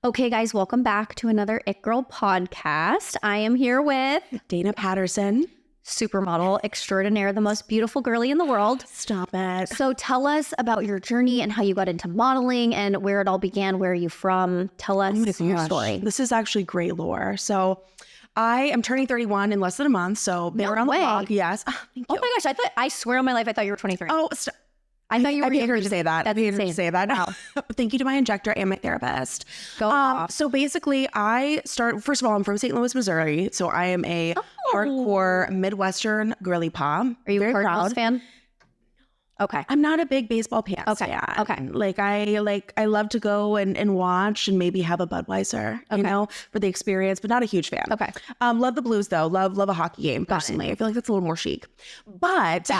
Okay, guys, welcome back to another It Girl podcast. I am here with Dana Patterson, supermodel extraordinaire, the most beautiful girly in the world. Stop it. So tell us about your journey and how you got into modeling and where it all began. Where are you from? Tell us your story. This is actually great lore. So I am turning 31 in less than a month. So been around the block. Yes. Thank you. Oh my gosh, I swear on my life, I thought you were 23. Oh, I thought you were. I paid her to say that. That's insane. Wow. Thank you to my injector and my therapist. Go off. So basically, first of all, I'm from St. Louis, Missouri. So I am a hardcore Midwestern girly pop. Are you very a Cardinals proud fan? Okay. I'm not a big baseball pants fan. Okay. I love to go and watch and maybe have a Budweiser, you know, for the experience, but not a huge fan. Okay. Love the Blues though. Love a hockey game personally. I feel like that's a little more chic. But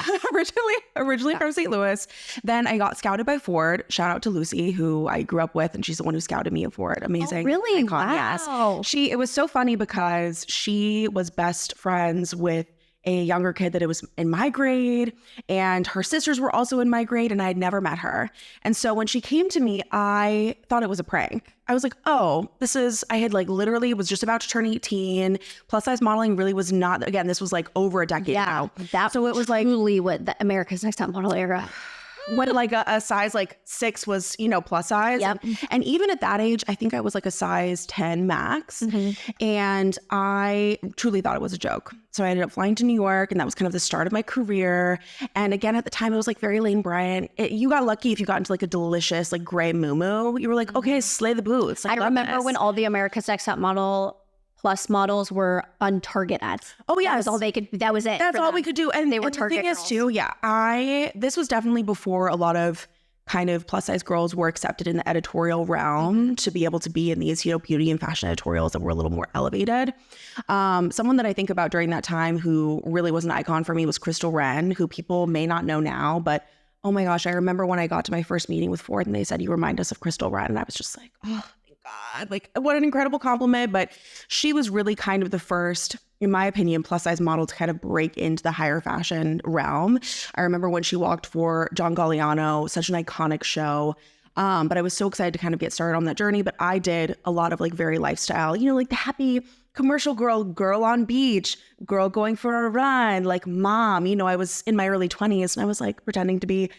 originally from St. Louis, then I got scouted by Ford. Shout out to Lucy, who I grew up with, and she's the one who scouted me at Ford. Amazing. Oh, really? Icon, Wow. yes. It was so funny because she was best friends with a younger kid that it was in my grade, and her sisters were also in my grade, and I had never met her. And so when she came to me, I thought it was a prank. I was like, I had literally was just about to turn 18. Plus size modeling really was not, again, this was like over a decade ago. So it was truly what the America's Next Top Model era. When a size 6 was, plus size. Yep. And even at that age, I think I was like a size 10 max. Mm-hmm. And I truly thought it was a joke. So I ended up flying to New York, and that was kind of the start of my career. And again, at the time, it was very Lane Bryant. You got lucky if you got into a delicious gray muumuu. You were like, okay, slay the boots. I remember when all the America's Next Top Model Plus models were on Target ads. Oh yeah, that was all they could. That was it. That's all we could do, and they were Target the thing girls. Is too. Yeah, this was definitely before a lot of kind of plus size girls were accepted in the editorial realm to be able to be in these beauty and fashion editorials that were a little more elevated. Someone that I think about during that time who really was an icon for me was Crystal Wren, who people may not know now, but oh my gosh, I remember when I got to my first meeting with Ford and they said, "You remind us of Crystal Wren," and I was just like, oh. God, what an incredible compliment. But she was really kind of the first, in my opinion, plus size model to kind of break into the higher fashion realm. I remember when she walked for John Galliano, such an iconic show. But I was so excited to kind of get started on that journey. But I did a lot of very lifestyle, the happy commercial girl on beach, girl going for a run, mom. I was in my early 20s and I was pretending to be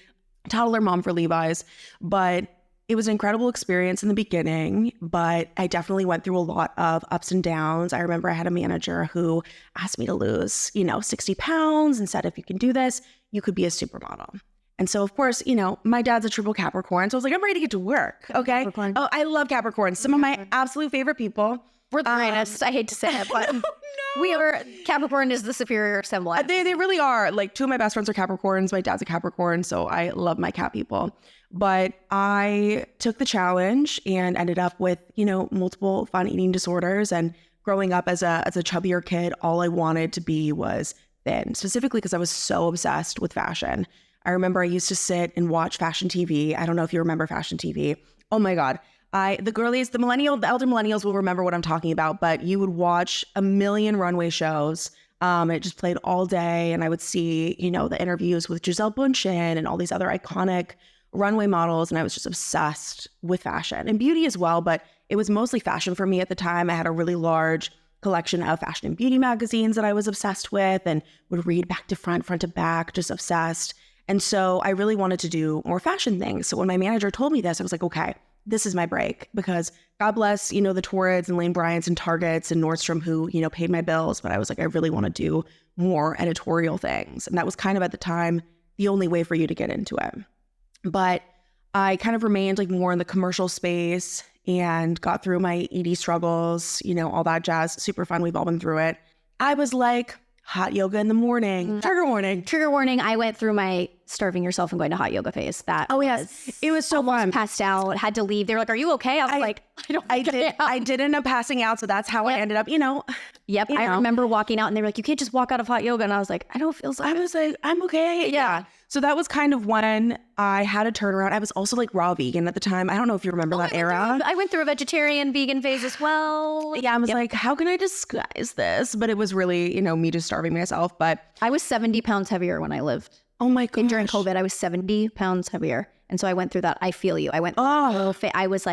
a toddler mom for Levi's. But it was an incredible experience in the beginning, but I definitely went through a lot of ups and downs. I remember I had a manager who asked me to lose, 60 pounds and said, if you can do this, you could be a supermodel. And so, of course, my dad's a triple Capricorn. So I was like, I'm ready to get to work. Okay. Capricorn. Oh, I love Capricorns. Some of my absolute favorite people. We're the greatest. I hate to say it, but Capricorn is the superior symbol. They really are. Two of my best friends are Capricorns. My dad's a Capricorn. So I love my Cap people. But I took the challenge and ended up with, multiple fun eating disorders. And growing up as a chubbier kid, all I wanted to be was thin, specifically because I was so obsessed with fashion. I remember I used to sit and watch fashion TV. I don't know if you remember fashion TV. Oh my God. The elder millennials will remember what I'm talking about, but you would watch a million runway shows. It just played all day. And I would see, the interviews with Gisele Bündchen and all these other iconic runway models. And I was just obsessed with fashion and beauty as well. But it was mostly fashion for me at the time. I had a really large collection of fashion and beauty magazines that I was obsessed with and would read back to front to back, just obsessed. And so I really wanted to do more fashion things. So when my manager told me this, I was like, okay, this is my break, because God bless, the Torrids and Lane Bryants and Targets and Nordstrom who, paid my bills. But I was like, I really want to do more editorial things. And that was kind of at the time, the only way for you to get into it. But I kind of remained more in the commercial space and got through my ED struggles, all that jazz. Super fun. We've all been through it. I was like, hot yoga in the morning. Trigger warning. Trigger warning. I went through my starving yourself and going to hot yoga phase. It was so fun. Passed out, had to leave. They were like, "Are you okay?" I was I did end up passing out. So that's how I ended up, Yep. I remember walking out and they were like, "You can't just walk out of hot yoga." And I was like, "I don't feel so." I was like, I'm okay. Yeah. So that was kind of when I had a turnaround. I was also raw vegan at the time. I don't know if you remember that era. I went through a vegetarian vegan phase as well. Yeah. I was like, how can I disguise this? But it was really, me just starving myself. But I was 70 pounds heavier when I lived. Oh my gosh. And during COVID, I was 70 pounds heavier. And so I went through that. I feel you. I went through I was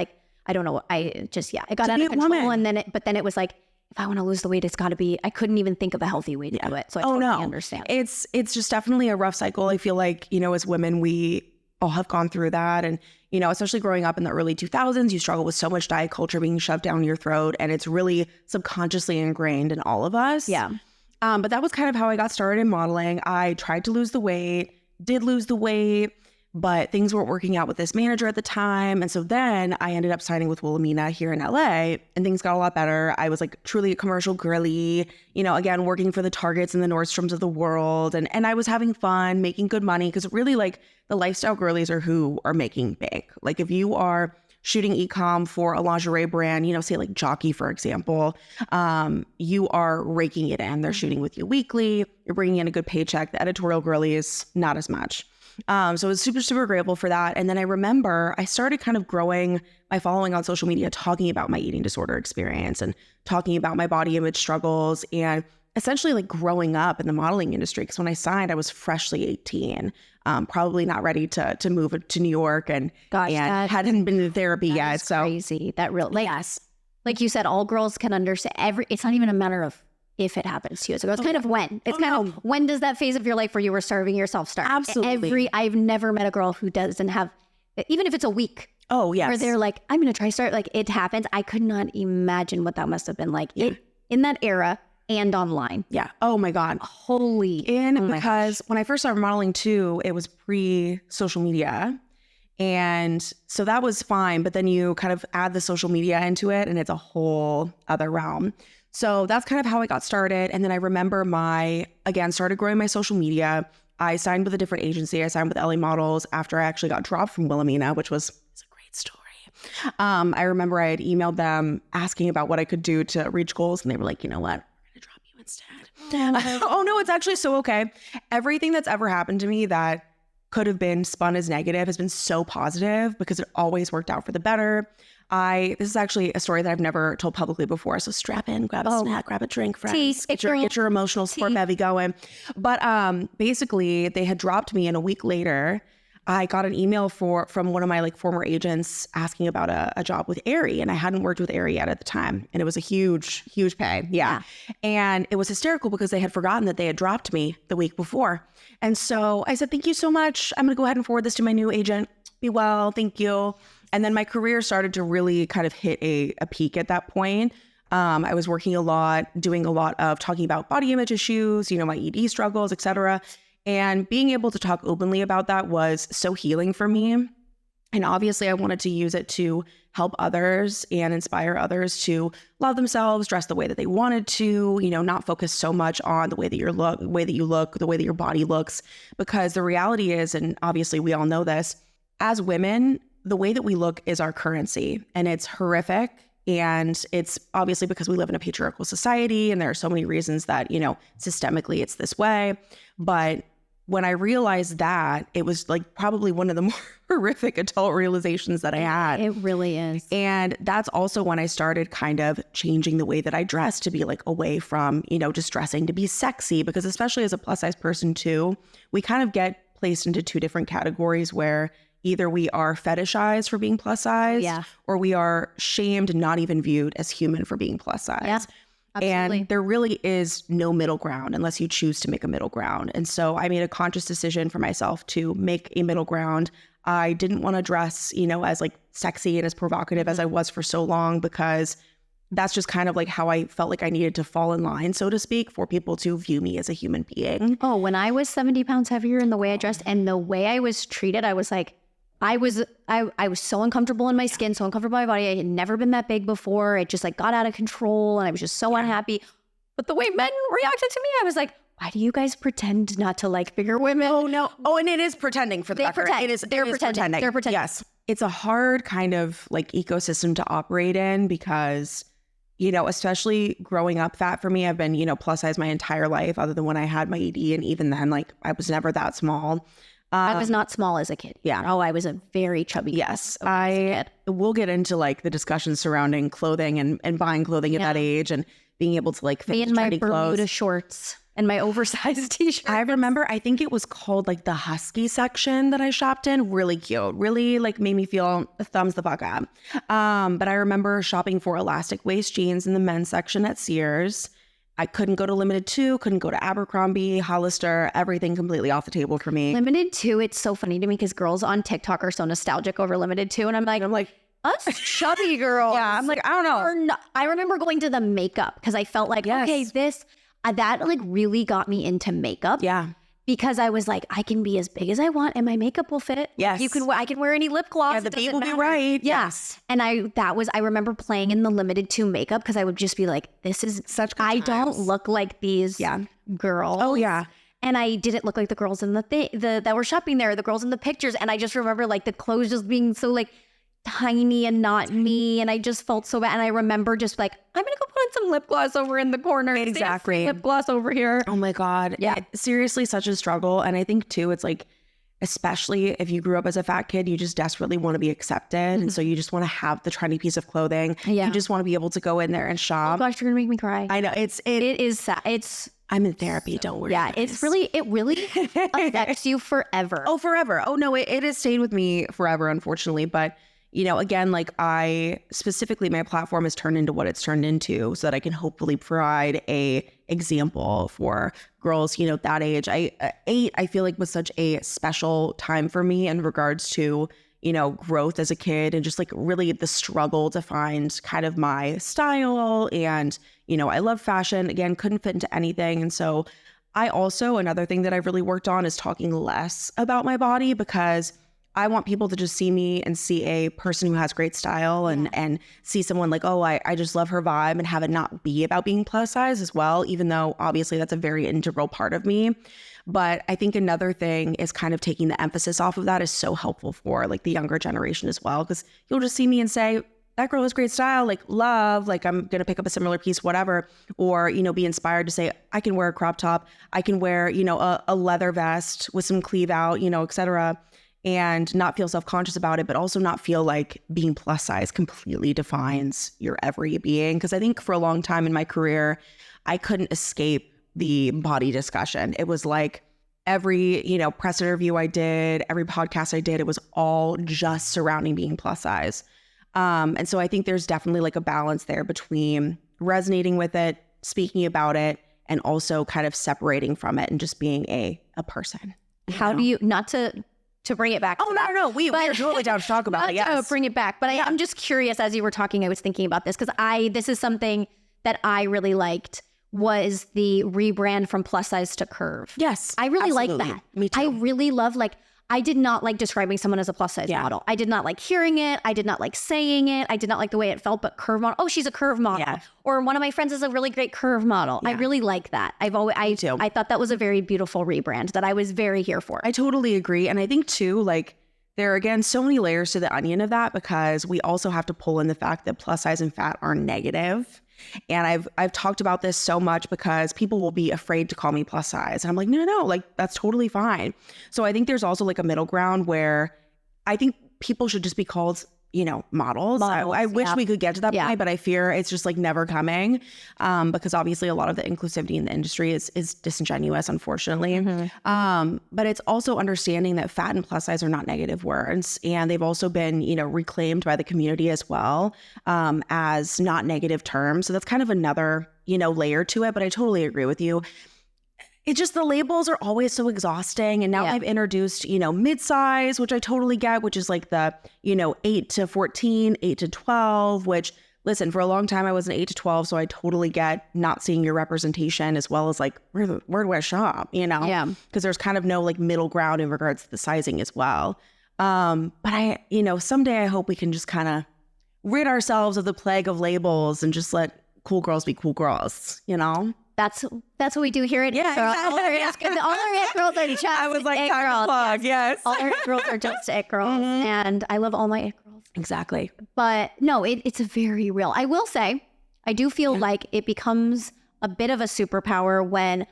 I don't know. I just, I got To out be of a control. woman. And then it was like, if I want to lose the weight, it's got to be, I couldn't even think of a healthy way to do it. So I totally understand. It's just definitely a rough cycle. I feel like, as women, we all have gone through that. And, especially growing up in the early 2000s, you struggle with so much diet culture being shoved down your throat. And it's really subconsciously ingrained in all of us. Yeah. But that was kind of how I got started in modeling. I tried to lose the weight, did lose the weight, but things weren't working out with this manager at the time. And so then I ended up signing with Wilhelmina here in LA, and things got a lot better. I was like truly a commercial girly, again, working for the Targets and the Nordstroms of the world. And I was having fun, making good money, because really like the lifestyle girlies are who are making bank. Like if you are shooting e-com for a lingerie brand, say like Jockey, for example, you are raking it in. They're shooting with you weekly. You're bringing in a good paycheck. The editorial girlies, not as much. So I was super, super grateful for that. And then I remember I started kind of growing my following on social media, talking about my eating disorder experience and talking about my body image struggles and essentially like growing up in the modeling industry. Because when I signed, I was freshly 18, probably not ready to move to New York and hadn't been to therapy yet. So crazy. That really, like you said, all girls can understand it's not even a matter of if it happens to you. So it's kind of when. It's kind of when does that phase of your life where you were starving yourself start? Absolutely. I've never met a girl who doesn't have, even if it's a week. Oh, yes. Where they're like, I'm going to try start. Like it happens. I could not imagine what that must have been like in that era and online. Yeah. Oh my God. Because when I first started modeling too, it was pre-social media. And so that was fine. But then you kind of add the social media into it and it's a whole other realm. So that's kind of how I got started. And then I remember started growing my social media. I signed with a different agency. I signed with LA Models after I actually got dropped from Wilhelmina, which was a great story. I remember I had emailed them asking about what I could do to reach goals. And they were like, you know what? We're going to drop you instead. Oh no, it's actually so okay. Everything that's ever happened to me that could have been spun as negative has been so positive because it always worked out for the better. This is actually a story that I've never told publicly before. So strap in, grab a snack, grab a drink, friends. Get your emotional support bevy going. But basically, they had dropped me, and a week later, I got an email from one of my former agents asking about a job with Aerie, and I hadn't worked with Aerie yet at the time, and it was a huge, huge pay. Yeah. And it was hysterical because they had forgotten that they had dropped me the week before. And so I said, thank you so much. I'm going to go ahead and forward this to my new agent. Be well. Thank you. And then my career started to really kind of hit a peak at that point. I was working a lot, doing a lot of talking about body image issues, my ED struggles, et cetera. And being able to talk openly about that was so healing for me. And obviously I wanted to use it to help others and inspire others to love themselves, dress the way that they wanted to, not focus so much on the way that you look, the way that your body looks. Because the reality is, and obviously we all know this, as women, the way that we look is our currency, and it's horrific. And it's obviously because we live in a patriarchal society, and there are so many reasons that, systemically it's this way. But when I realized that, it was probably one of the more horrific adult realizations that I had. It really is. And that's also when I started kind of changing the way that I dress to be away from, just dressing to be sexy, because especially as a plus size person too, we kind of get placed into two different categories where either we are fetishized for being plus size, or we are shamed and not even viewed as human for being plus size. Yeah, absolutely. And there really is no middle ground unless you choose to make a middle ground. And so I made a conscious decision for myself to make a middle ground. I didn't want to dress, as sexy and as provocative as I was for so long, because that's just kind of how I felt like I needed to fall in line, so to speak, for people to view me as a human being. Oh, when I was 70 pounds heavier in the way I dressed and the way I was treated, I was I was so uncomfortable in my skin, so uncomfortable in my body. I had never been that big before. It just got out of control, and I was just so unhappy. But the way men reacted to me, I was like, why do you guys pretend not to like bigger women? Oh, no. Oh, and it is pretending for the record. They're pretending. They're pretending. Yes. It's a hard kind of ecosystem to operate in because, especially growing up fat for me, I've been, plus size my entire life other than when I had my ED. And even then, I was never that small. I was not small as a kid. Yeah. Oh, I was a very chubby. Yes. We'll get into the discussions surrounding clothing and buying clothing at that age and being able to fit me in trendy my Bermuda clothes. shorts and my oversized t-shirt. I remember, I think it was called like the Husky section that I shopped in. Really cute. Really like made me feel thumbs the fuck up. But I remember shopping for elastic waist jeans in the men's section at Sears. I couldn't go to Limited 2, couldn't go to Abercrombie, Hollister, everything completely off the table for me. Limited 2, it's so funny to me because girls on TikTok are so nostalgic over Limited 2. And I'm like, us chubby girls. Yeah, I'm like, I don't know. I remember going to the makeup because I felt like, okay, that like really got me into makeup. Yeah. Because I was like, I can be as big as I want and my makeup will fit. Yes. I can wear any lip gloss. Yeah, the beat will be right. Yeah. Yes. And I remember playing in the Limited 2 makeup because I would just be like, this is such good I times. don't look like these girls. Oh yeah. And I didn't look like the girls in the that were shopping there, the girls in the pictures. And I just remember like the clothes just being so like tiny and not me. And I just felt so bad. And I remember just like, I'm going to go put on some lip gloss over in the corner. Exactly. Lip gloss over here. Oh my God. Yeah. Seriously, such a struggle. And I think too, it's like, especially if you grew up as a fat kid, you just desperately want to be accepted. And so you just want to have the trendy piece of clothing. Yeah. You just want to be able to go in there and Oh shop. gosh, you're going to make me cry. I know. It is sad. I'm in therapy. Don't worry. Yeah, guys. it really affects you forever. Oh, forever. Oh no, it has stayed with me forever, unfortunately. But you know, again, like my platform has turned into what it's turned into so that I can hopefully provide a example for girls, you know, that age. I feel like was such a special time for me in regards to, you know, growth as a kid and just like really the struggle to find kind of my style. And, you know, I love fashion. Again, couldn't fit into anything. And so another thing that I've really worked on is talking less about my body because I want people to just see me and see a person who has great style and see someone like, oh, I just love her vibe and have it not be about being plus size as well, even though obviously that's a very integral part of me. But I think another thing is kind of taking the emphasis off of that is so helpful for like the younger generation as well, because you'll just see me and say, that girl has great style, like love, like I'm going to pick up a similar piece, whatever. Or, you know, be inspired to say, I can wear a crop top. I can wear, you know, a leather vest with some cleave out, you know, et cetera. And not feel self-conscious about it, but also not feel like being plus size completely defines your every being. Because I think for a long time in my career, I couldn't escape the body discussion. It was like every, you know, press interview I did, every podcast I did, it was all just surrounding being plus size. And so I think there's definitely like a balance there between resonating with it, speaking about it, and also kind of separating from it and just being a person. How do you, not to bring it back. Oh, no. We're totally down to talk about it. Yes. Bring it back. But I'm just curious, as you were talking, I was thinking about this because this is something that I really liked was the rebrand from plus size to curve. Yes. I really like that. Me too. I really love I did not like describing someone as a plus size model. I did not like hearing it. I did not like saying it. I did not like the way it felt, but curve model. Oh, she's a curve model. Yeah. Or one of my friends is a really great curve model. Yeah. I really like that. I thought that was a very beautiful rebrand that I was very here for. I totally agree. And I think too, like there are again, so many layers to the onion of that because we also have to pull in the fact that plus size and fat are negative. And I've talked about this so much because people will be afraid to call me plus size. And I'm like, no, like that's totally fine. So I think there's also like a middle ground where I think people should just be called, you know, models. I wish we could get to that point, but I fear it's just like never coming because obviously a lot of the inclusivity in the industry is disingenuous, unfortunately. Mm-hmm. But it's also understanding that fat and plus size are not negative words. And they've also been, you know, reclaimed by the community as well as not negative terms. So that's kind of another, you know, layer to it. But I totally agree with you. It's just the labels are always so exhausting. And now I've introduced, you know, mid-size, which I totally get, which is like the, you know, 8 to 14, 8 to 12, which listen, for a long time I was an 8 to 12. So I totally get not seeing your representation as well as like, where do I shop, you know? Yeah. Because there's kind of no like middle ground in regards to the sizing as well. But I, you know, someday I hope we can just kind of rid ourselves of the plague of labels and just let cool girls be cool girls, you know? That's what we do here at All our it girls are just I was like, it girls. Plug, yes. All our it girls are just it girls. Mm-hmm. And I love all my it girls. Exactly. But no, it's very real. I will say, I do feel like it becomes a bit of a superpower when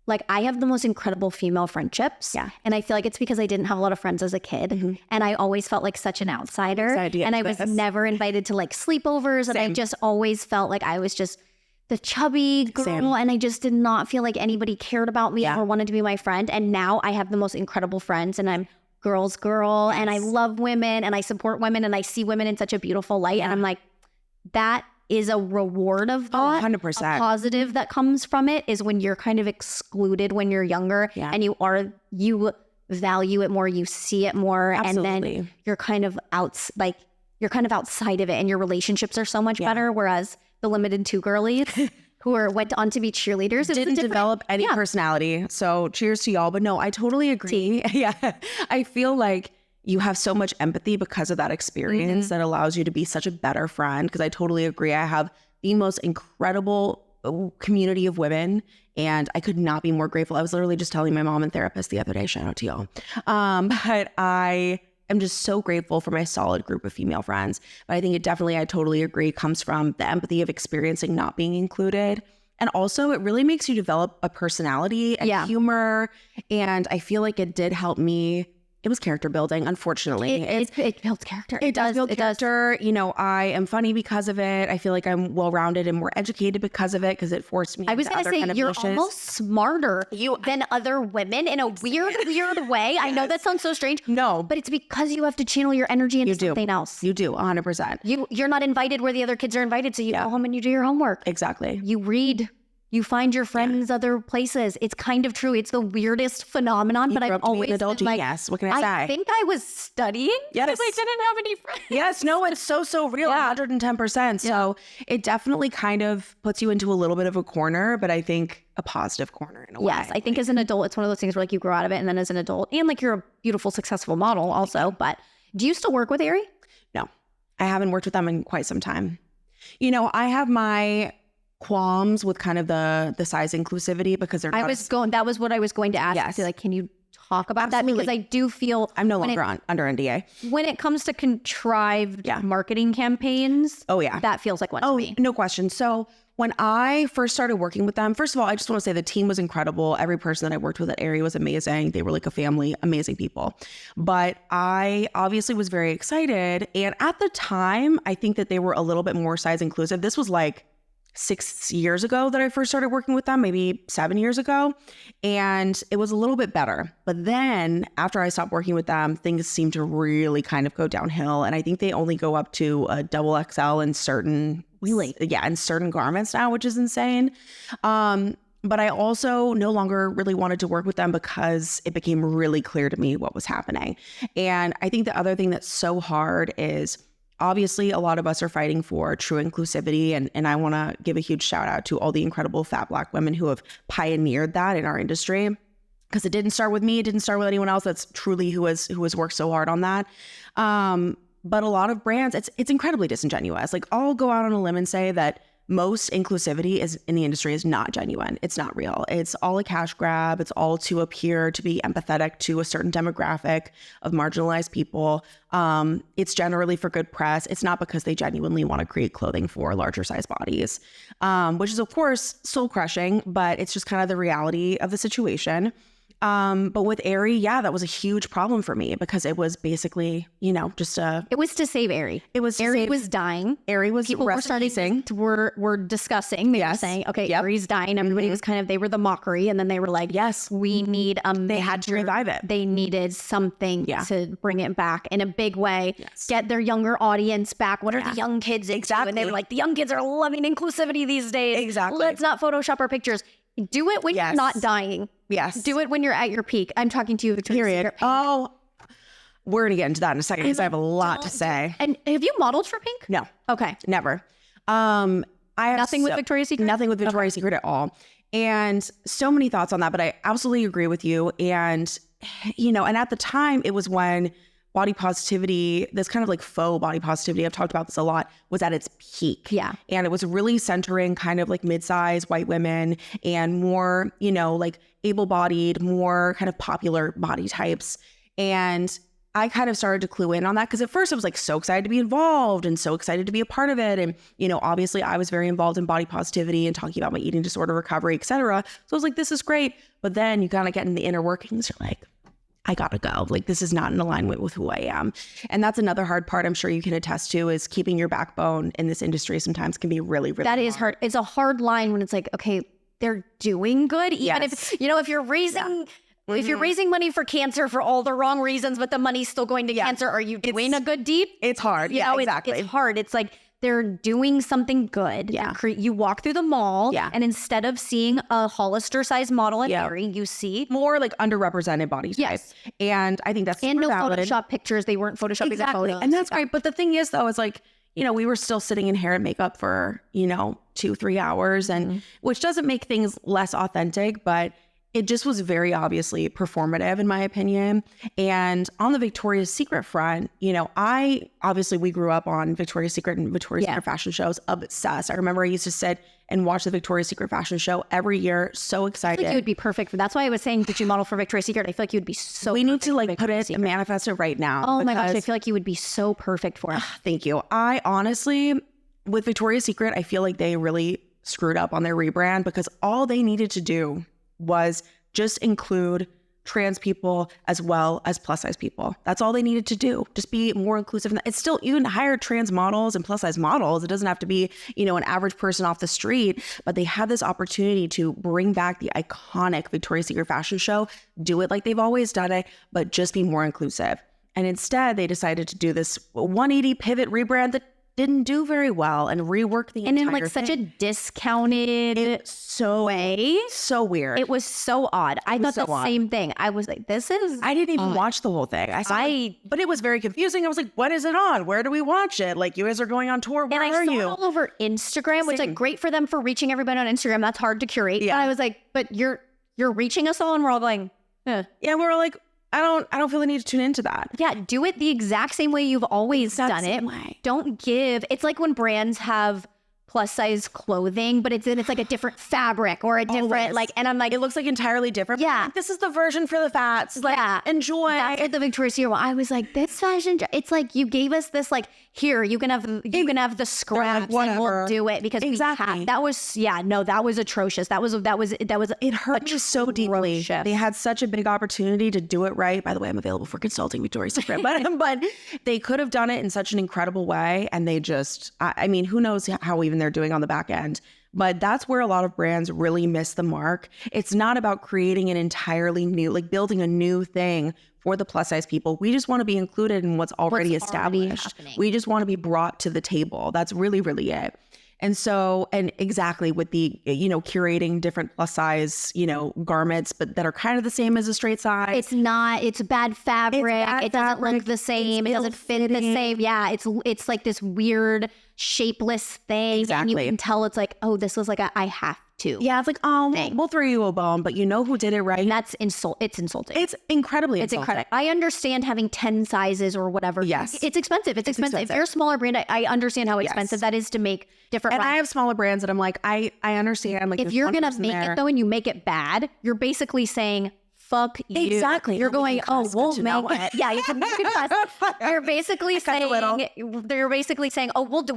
like I have the most incredible female friendships. Yeah. And I feel like it's because I didn't have a lot of friends as a kid. Mm-hmm. And I always felt like such an outsider. And I was never invited to like sleepovers. And I just always felt like I was just the chubby girl, Same. and I just did not feel like anybody cared about me Yeah. or wanted to be my friend. And now I have the most incredible friends, and I'm girl's girl, and I love women, and I support women, and I see women in such a beautiful light. And I'm like, that is a reward of that. 100%. A positive that comes from it is when you're kind of excluded when you're younger, Yeah. and you value it more, you see it more, Absolutely. and then you're kind of outside of it, and your relationships are so much better. Whereas the limited two girlies who went on to be cheerleaders didn't develop any personality. So cheers to y'all. But no, I totally agree. Yeah. I feel like you have so much empathy because of that experience that allows you to be such a better friend. Because I totally agree. I have the most incredible community of women, and I could not be more grateful. I was literally just telling my mom and therapist the other day, shout out to y'all. But I'm just so grateful for my solid group of female friends. But I think I totally agree, comes from the empathy of experiencing not being included. And also it really makes you develop a personality and humor. And I feel like it did help me. It was character building, unfortunately. It builds character. It does build character. You know, I am funny because of it. I feel like I'm well-rounded and more educated because of it, because it forced me. I was going to say, you're almost smarter than other women in a weird way. I know that sounds so strange. No. But it's because you have to channel your energy into something else. You do, 100%. You're not invited where the other kids are invited, so you go home and you do your homework. Exactly. You read. You find your friends other places. It's kind of true. It's the weirdest phenomenon, but I've always been an adult genius. What can I say? I think I was studying because I didn't have any friends. Yes, no, it's so real, 110%. So it definitely kind of puts you into a little bit of a corner, but I think a positive corner in a way. Yes, I think as an adult, it's one of those things where like you grow out of it, and then as an adult, and like you're a beautiful, successful model also. But do you still work with Aerie? No, I haven't worked with them in quite some time. You know, I have my qualms with kind of the size inclusivity because they're that was what I was going to ask. Yes. Like, can you talk about that? Because I do feel I'm no longer under NDA. When it comes to contrived marketing campaigns, that feels like one to me. No question. So when I first started working with them, first of all, I just want to say the team was incredible. Every person that I worked with at Aerie was amazing. They were like a family, amazing people. But I obviously was very excited. And at the time, I think that they were a little bit more size inclusive. This was like 6 years ago that I first started working with them, maybe 7 years ago. And it was a little bit better. But then after I stopped working with them, things seemed to really kind of go downhill. And I think they only go up to a double XL in certain, in certain garments now, which is insane. But I also no longer really wanted to work with them because it became really clear to me what was happening. And I think the other thing that's so hard is, obviously, a lot of us are fighting for true inclusivity, and I want to give a huge shout out to all the incredible fat Black women who have pioneered that in our industry, because it didn't start with me. It didn't start with anyone else. That's truly who has worked so hard on that. But a lot of brands, it's incredibly disingenuous. Like, I'll go out on a limb and say that most inclusivity in the industry is not genuine. It's not real. It's all a cash grab. It's all to appear to be empathetic to a certain demographic of marginalized people. It's generally for good press. It's not because they genuinely want to create clothing for larger size bodies, which is of course soul crushing, but it's just kind of the reality of the situation. But with Aerie, that was a huge problem for me because it was basically, just It was to save Aerie. It was Aerie was dying. Aerie was people were starting. Were discussing. They were saying, okay, Aerie's dying. Everybody was they were the mockery, and then they were like, yes, we need They had to revive it. They needed something to bring it back in a big way. Get their younger audience back. What are the young kids into? And they were like, the young kids are loving inclusivity these days. Exactly. Let's not Photoshop our pictures. Do it when you're not dying. Yes. Do it when you're at your peak. I'm talking to you, Victoria's Secret. Oh, we're going to get into that in a second because I have a lot to say. And have you modeled for Pink? No. Okay. Never. I have nothing with Victoria's Secret? Nothing with Victoria's Secret at all. And so many thoughts on that, but I absolutely agree with you. And, and at the time it was when body positivity, this kind of like faux body positivity, I've talked about this a lot, was at its peak. Yeah. And it was really centering kind of like mid-sized white women and more, like able-bodied, more kind of popular body types. And I kind of started to clue in on that because at first I was like so excited to be involved and so excited to be a part of it. And, obviously I was very involved in body positivity and talking about my eating disorder recovery, et cetera. So I was like, this is great. But then you kind of get in the inner workings. You're like, I gotta go. Like, this is not in alignment with who I am. And that's another hard part I'm sure you can attest to, is keeping your backbone in this industry sometimes can be really, really That is hard. It's a hard line when it's like, okay, they're doing good. Even if, if you're raising, if you're raising money for cancer for all the wrong reasons, but the money's still going to cancer, are you doing a good deed? It's hard. You know, exactly. It's hard. It's like, they're doing something good. Yeah. You walk through the mall, and instead of seeing a Hollister-sized model at Mary, you see more like underrepresented body types. Yes. And I think that's and no valid. Photoshop pictures. They weren't photoshopping the photos. And that's great. But the thing is, though, is like, we were still sitting in hair and makeup for, 2-3 hours, and which doesn't make things less authentic, but it just was very obviously performative in my opinion. And on the Victoria's Secret front, we grew up on Victoria's Secret and Victoria's Secret fashion shows, obsessed. I remember I used to sit and watch the Victoria's Secret fashion show every year. So excited. I feel like you would be perfect for that's why I was saying, did you model for Victoria's Secret? I feel like you would be so we need to like put it and manifest it right now. Oh my gosh, I feel like you would be so perfect for it. Thank you. I honestly, with Victoria's Secret, I feel like they really screwed up on their rebrand, because all they needed to do was just include trans people as well as plus size people. That's all they needed to do. Just be more inclusive. It's still, you can hire trans models and plus size models. It doesn't have to be, an average person off the street, but they had this opportunity to bring back the iconic Victoria's Secret fashion show, do it like they've always done it, but just be more inclusive. And instead they decided to do this 180 pivot rebrand that didn't do very well and rework the entire in like such a discounted way. So weird. It was so odd. I thought the same thing. I was like, this is... I didn't even watch the whole thing. But it was very confusing. I was like, what is it on? Where do we watch it? Like, you guys are going on tour. Where and I are saw you? it all over Instagram, which like great for them for reaching everybody on Instagram. That's hard to curate. Yeah. But I was like, but you're reaching us all, and we're all going, Yeah, we're like, I don't feel the need to tune into that. Yeah, do it the exact same way you've always done it. Don't give. It's like when brands have plus size clothing, but it's like a different fabric or a different and I'm like, it looks like entirely different. Yeah, like, this is the version for the fats. Like, enjoy. That's at the Victoria's Secret. I was like, this fashion. It's like you gave us this. Like, here you can have the scraps and we'll do it because exactly. That was that was atrocious. That was it hurt me so deeply. They had such a big opportunity to do it right. By the way, I'm available for consulting Victoria's Secret, but they could have done it in such an incredible way, and they just I mean, who knows how even they're doing on the back end. But that's where a lot of brands really miss the mark. It's not about creating an entirely new, like building a new thing for the plus size people. We just want to be included in what's already established. We just want to be brought to the table. That's really, really it. And so, and exactly with the, curating different plus size, garments, but that are kind of the same as a straight size. It's not, it's bad fabric. It doesn't look the same. It doesn't fit the same. Yeah. It's like this weird shapeless thing. Exactly. And you can tell it's like, oh, this is like I have to. Yeah. It's like, we'll throw you a bone, but you know who did it right? And that's it's insulting. It's incredibly It's insulting. incredible. I understand having 10 sizes or whatever. Yes. It's expensive. It's expensive. If you're a smaller brand, I understand how expensive that is to make different. And I have smaller brands that I'm like, I understand. Like, if you're going to make it though, and you make it bad, you're basically saying, fuck you. Exactly. You're going, we'll make it. Yeah, you can make it fast. You're basically saying, we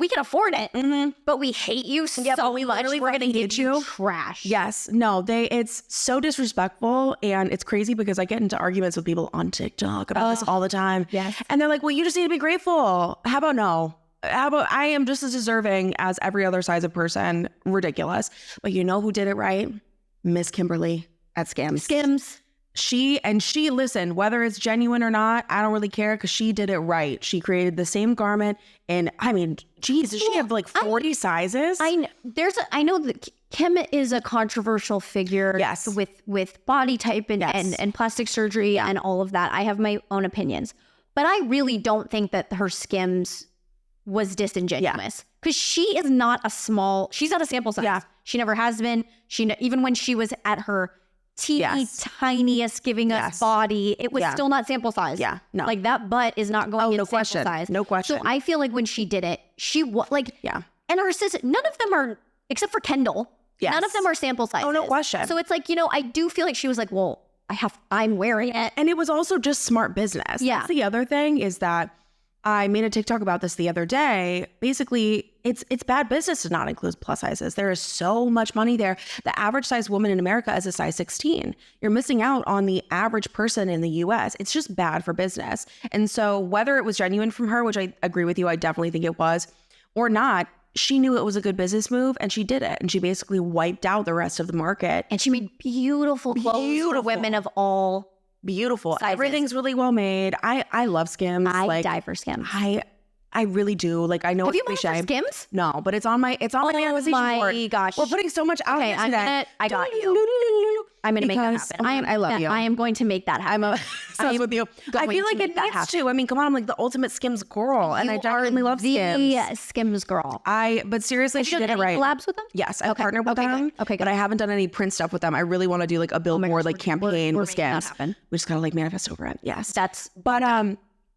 can afford it, but we hate you so much. We're going to get you trash. Yes. No, it's so disrespectful, and it's crazy because I get into arguments with people on TikTok about this all the time. Yes. And they're like, well, you just need to be grateful. How about no? How about I am just as deserving as every other size of person? Ridiculous. But you know who did it right? Miss Kimberly at Skims. She listened, whether it's genuine or not, I don't really care, because she did it right. She created the same garment. And I mean, geez, does she have like 40 sizes? I know that Kim is a controversial figure. Yes. With body type and plastic surgery and all of that. I have my own opinions. But I really don't think that her Skims was disingenuous. Because she's not a sample size. Yeah. She never has been. Even when she was at her tiniest giving us body, it was still not sample size. Yeah, no. Like that butt is not going in sample size. No question. So I feel like when she did it, and her assistant, none of them are, except for Kendall, none of them are sample sizes. Oh, no question. So it's like, I do feel like she was like, well, I'm wearing it. And it was also just smart business. Yeah. That's the other thing is that I made a TikTok about this the other day. Basically, it's bad business to not include plus sizes. There is so much money there. The average size woman in America is a size 16. You're missing out on the average person in the US. It's just bad for business. And so whether it was genuine from her, which I agree with you, I definitely think it was, or not, she knew it was a good business move and she did it. And she basically wiped out the rest of the market. And she made beautiful clothes for women of all Beautiful. sizes. Everything's really well made. I love Skims. I die for Skims. I really do. Like, I know Have it's you bought cliche. for Skims? No, but it's on my manifestation board. My gosh. We're putting so much out Okay, there. I got you. I'm gonna make that Because, happen. I love you. I am going to make that happen. I'm obsessed with you. I feel like it needs to. I mean, come on, I'm like the ultimate Skims girl, and I genuinely love Skims. Skims girl. But seriously, Have she you did done it any right. collabs with them? Yes, I partnered with Okay, them. good. Okay, good. But I haven't done any print stuff with them. I really want to do like a billboard, like campaign we're with making that Skims. happen. We just gotta like manifest over it. Yes, That's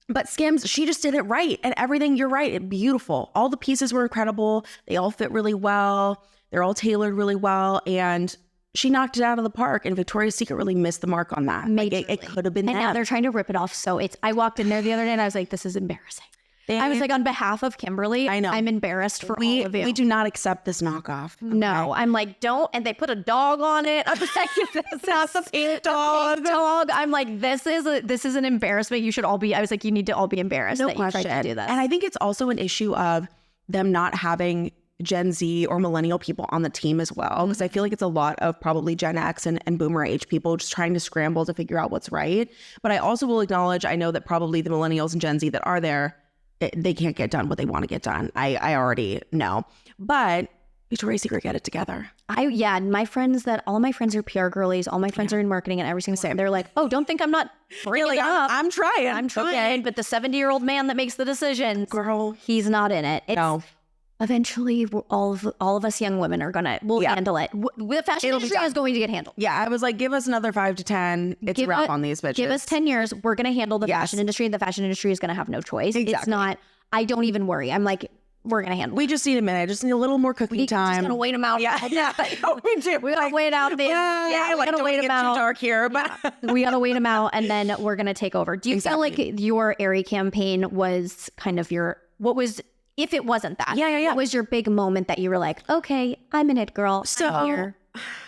But Skims, she just did it right. And everything, you're right, beautiful. All the pieces were incredible. They all fit really well. They're all tailored really well. And she knocked it out of the park. And Victoria's Secret really missed the mark on that. Like, it could have been and now that. they're trying to rip it off. So I walked in there the other day and I was like, this is embarrassing. I was like, on behalf of Kimberly, I know. I'm embarrassed for all of you. We do not accept this knockoff. No, I'm like, don't. And they put a dog on it. I'm like, this not the pink dog. I'm like, this is an embarrassment. You should all be. I was like, you need to all be embarrassed that you tried to do this. And I think it's also an issue of them not having Gen Z or millennial people on the team as well. Because I feel like it's a lot of probably Gen X and boomer age people just trying to scramble to figure out what's right. But I also will acknowledge, I know that probably the millennials and Gen Z that are there, they can't get done what they want to get done. I already know. But Victoria's Secret, get it together. My friends all of my friends are PR girlies. All my friends are in marketing and everything. They're like, oh, don't think I'm not bringing it up. I'm trying. I'm trying. Okay. But the 70-year-old man that makes the decisions, Girl, he's not in it. no. Eventually, all of us young women we'll handle it. The fashion industry is going to get handled. Yeah, I was like, give us another 5 to 10. It's a wrap on these bitches. Give us 10 years. We're going to handle the fashion industry. The fashion industry is going to have no choice. Exactly. It's not, I don't even worry. I'm like, we're going to handle it. We just need a minute. I just need a little more cooking time. We're just going to wait them out. Yeah, we do. We got to wait out. We got to wait them out. Too dark here, but we got to wait them out, and then we're going to take over. Do you feel like your Aerie campaign was kind of if it wasn't that, what was your big moment that you were like, okay, I'm an it girl. I'm here.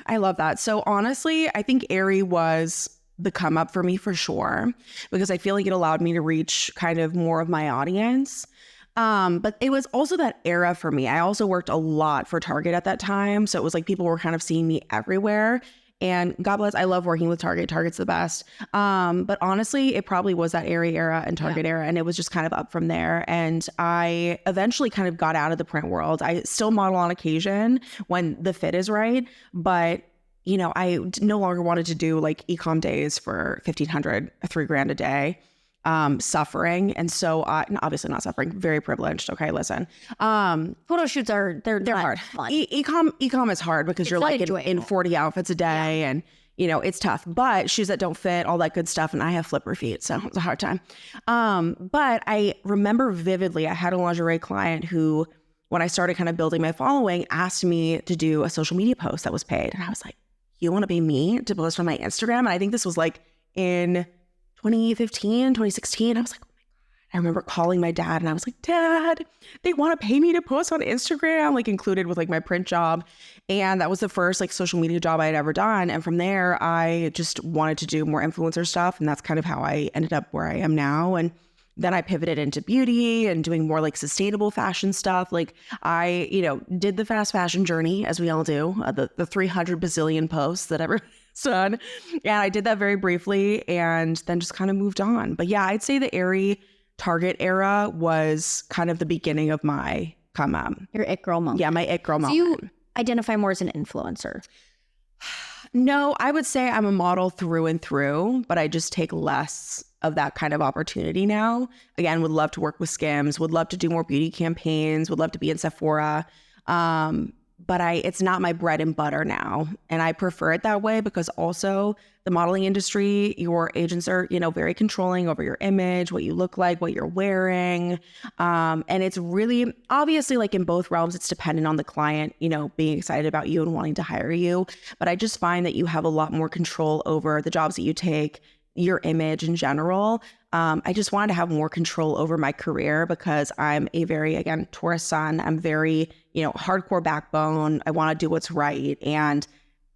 I love that. So honestly, I think Aerie was the come up for me for sure, because I feel like it allowed me to reach kind of more of my audience. But it was also that era for me. I also worked a lot for Target at that time. So it was like people were kind of seeing me everywhere. And God bless, I love working with Target. Target's the best. But honestly, it probably was that Aerie era and Target era. And it was just kind of up from there. And I eventually kind of got out of the print world. I still model on occasion when the fit is right. But, you know, I no longer wanted to do like e-com days for $1,500, $3,000 a day. Suffering. And so obviously not suffering, very privileged. Okay, listen. Photo shoots they're hard. Fun. E-com is hard because you're like in 40 outfits a day and you know, it's tough, but shoes that don't fit, all that good stuff. And I have flipper feet, so it's a hard time. But I remember vividly, I had a lingerie client who, when I started kind of building my following, asked me to do a social media post that was paid. And I was like, you want to be me to post on my Instagram? And I think this was like in 2015, 2016, I was like, oh my God. I remember calling my dad and I was like, Dad, they want to pay me to post on Instagram, like included with like my print job. And that was the first like social media job I had ever done. And from there, I just wanted to do more influencer stuff. And that's kind of how I ended up where I am now. And then I pivoted into beauty and doing more like sustainable fashion stuff. Like I, did the fast fashion journey as we all do, the 300 bazillion posts that everyone's done. And I did that very briefly and then just kind of moved on. But yeah, I'd say the Aerie Target era was kind of the beginning of my come up. Your it girl moment. Yeah, my it girl moment. So you identify more as an influencer? No, I would say I'm a model through and through, but I just take less of that kind of opportunity now. Again, would love to work with Skims, would love to do more beauty campaigns, would love to be in Sephora. But it's not my bread and butter now. And I prefer it that way because also the modeling industry, your agents are, very controlling over your image, what you look like, what you're wearing. And it's really, obviously, like in both realms, it's dependent on the client, being excited about you and wanting to hire you. But I just find that you have a lot more control over the jobs that you take, your image in general. I just wanted to have more control over my career because I'm a very, again, Taurus sun. I'm very, hardcore backbone. I want to do what's right. And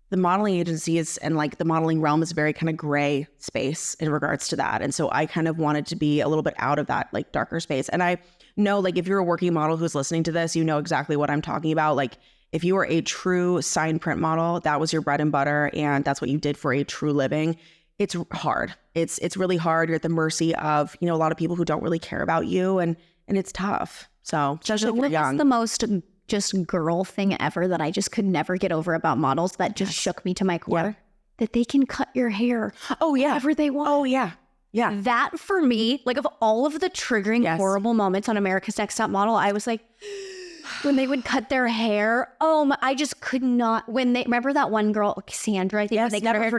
the modeling agencies and like the modeling realm is very kind of gray space in regards to that. And so I kind of wanted to be a little bit out of that like darker space. And I know like if you're a working model who's listening to this, you know exactly what I'm talking about. Like if you are a true sign print model, that was your bread and butter and that's what you did for a true living. It's hard. It's really hard. You're at the mercy of, a lot of people who don't really care about you and it's tough. So especially if you're young. What's the most just girl thing ever that I just could never get over about models that just shook me to my core? Yeah. That they can cut your hair whenever they want. Oh, yeah. Yeah. That for me, like of all of the triggering, horrible moments on America's Next Top Model, I was like, when they would cut their hair, I just could not. Remember that one girl, Cassandra, I think? Yes, never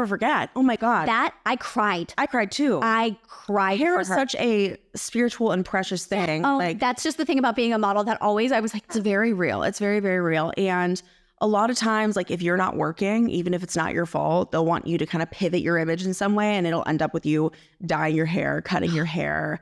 forget. Oh my God. That, I cried. I cried too. I cried. Hair is such a spiritual and precious thing. That's just the thing about being a model that always, I was like, it's very real. It's very, very real. And a lot of times, like if you're not working, even if it's not your fault, they'll want you to kind of pivot your image in some way and it'll end up with you dyeing your hair, cutting your hair,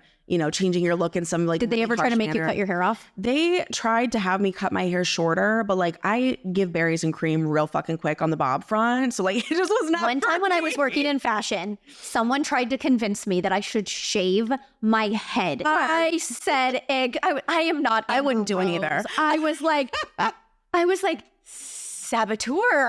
changing your look in some like. Did they ever try to make you cut your hair off? They tried to have me cut my hair shorter, but like I give berries and cream real fucking quick on the bob front. So like it just was not. One time when I was working in fashion, someone tried to convince me that I should shave my head. I said, I am not. I wouldn't do it either. I was like, saboteur.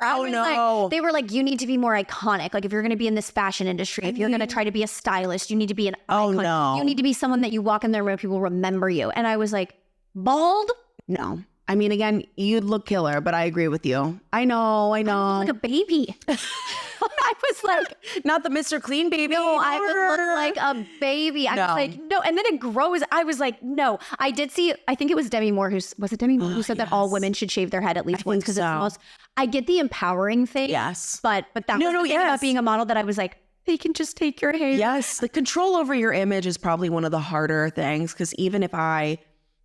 They were like, you need to be more iconic. Like if you're going to be in this fashion industry, if you're going to try to be a stylist, you need to be an icon. No. You need to be someone that you walk in there where people remember you. And I was like, bald? No. I mean, again, you'd look killer, but I agree with you. I know. I look like a baby. I was like, not the Mr. Clean baby. No, I would look like a baby. I was like, no. And then it grows. I was like, no. I did see, I think it was Demi Moore who said that all women should shave their head at least once because it's the most, I get the empowering thing. Yes. But that was the thing about being a model that I was like, they can just take your hair. Yes. The control over your image is probably one of the harder things because even if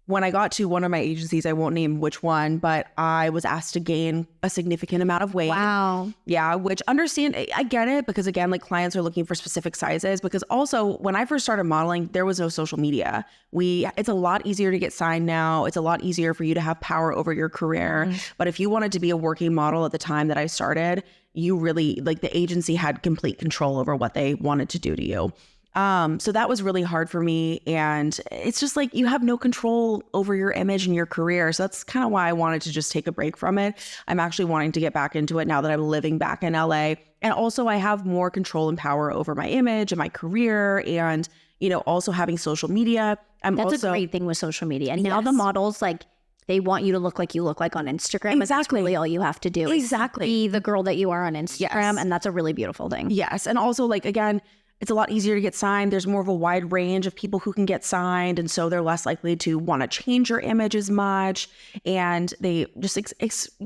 when I got to one of my agencies, I won't name which one, but I was asked to gain a significant amount of weight. Wow. Yeah, which I get it because again, like clients are looking for specific sizes because also when I first started modeling, there was no social media. It's a lot easier to get signed now. It's a lot easier for you to have power over your career. Mm-hmm. But if you wanted to be a working model at the time that I started, you really, like the agency had complete control over what they wanted to do to you. So that was really hard for me. And it's just like, you have no control over your image and your career. So that's kind of why I wanted to just take a break from it. I'm actually wanting to get back into it now that I'm living back in LA. And also I have more control and power over my image and my career and, also having social media. That's a great thing with social media. And now the models, like, they want you to look like you look like on Instagram. Exactly. That's really all you have to do. Exactly. Be the girl that you are on Instagram. Yes. And that's a really beautiful thing. Yes. And also like, again, it's a lot easier to get signed. There's more of a wide range of people who can get signed. And so they're less likely to want to change your image as much. And they just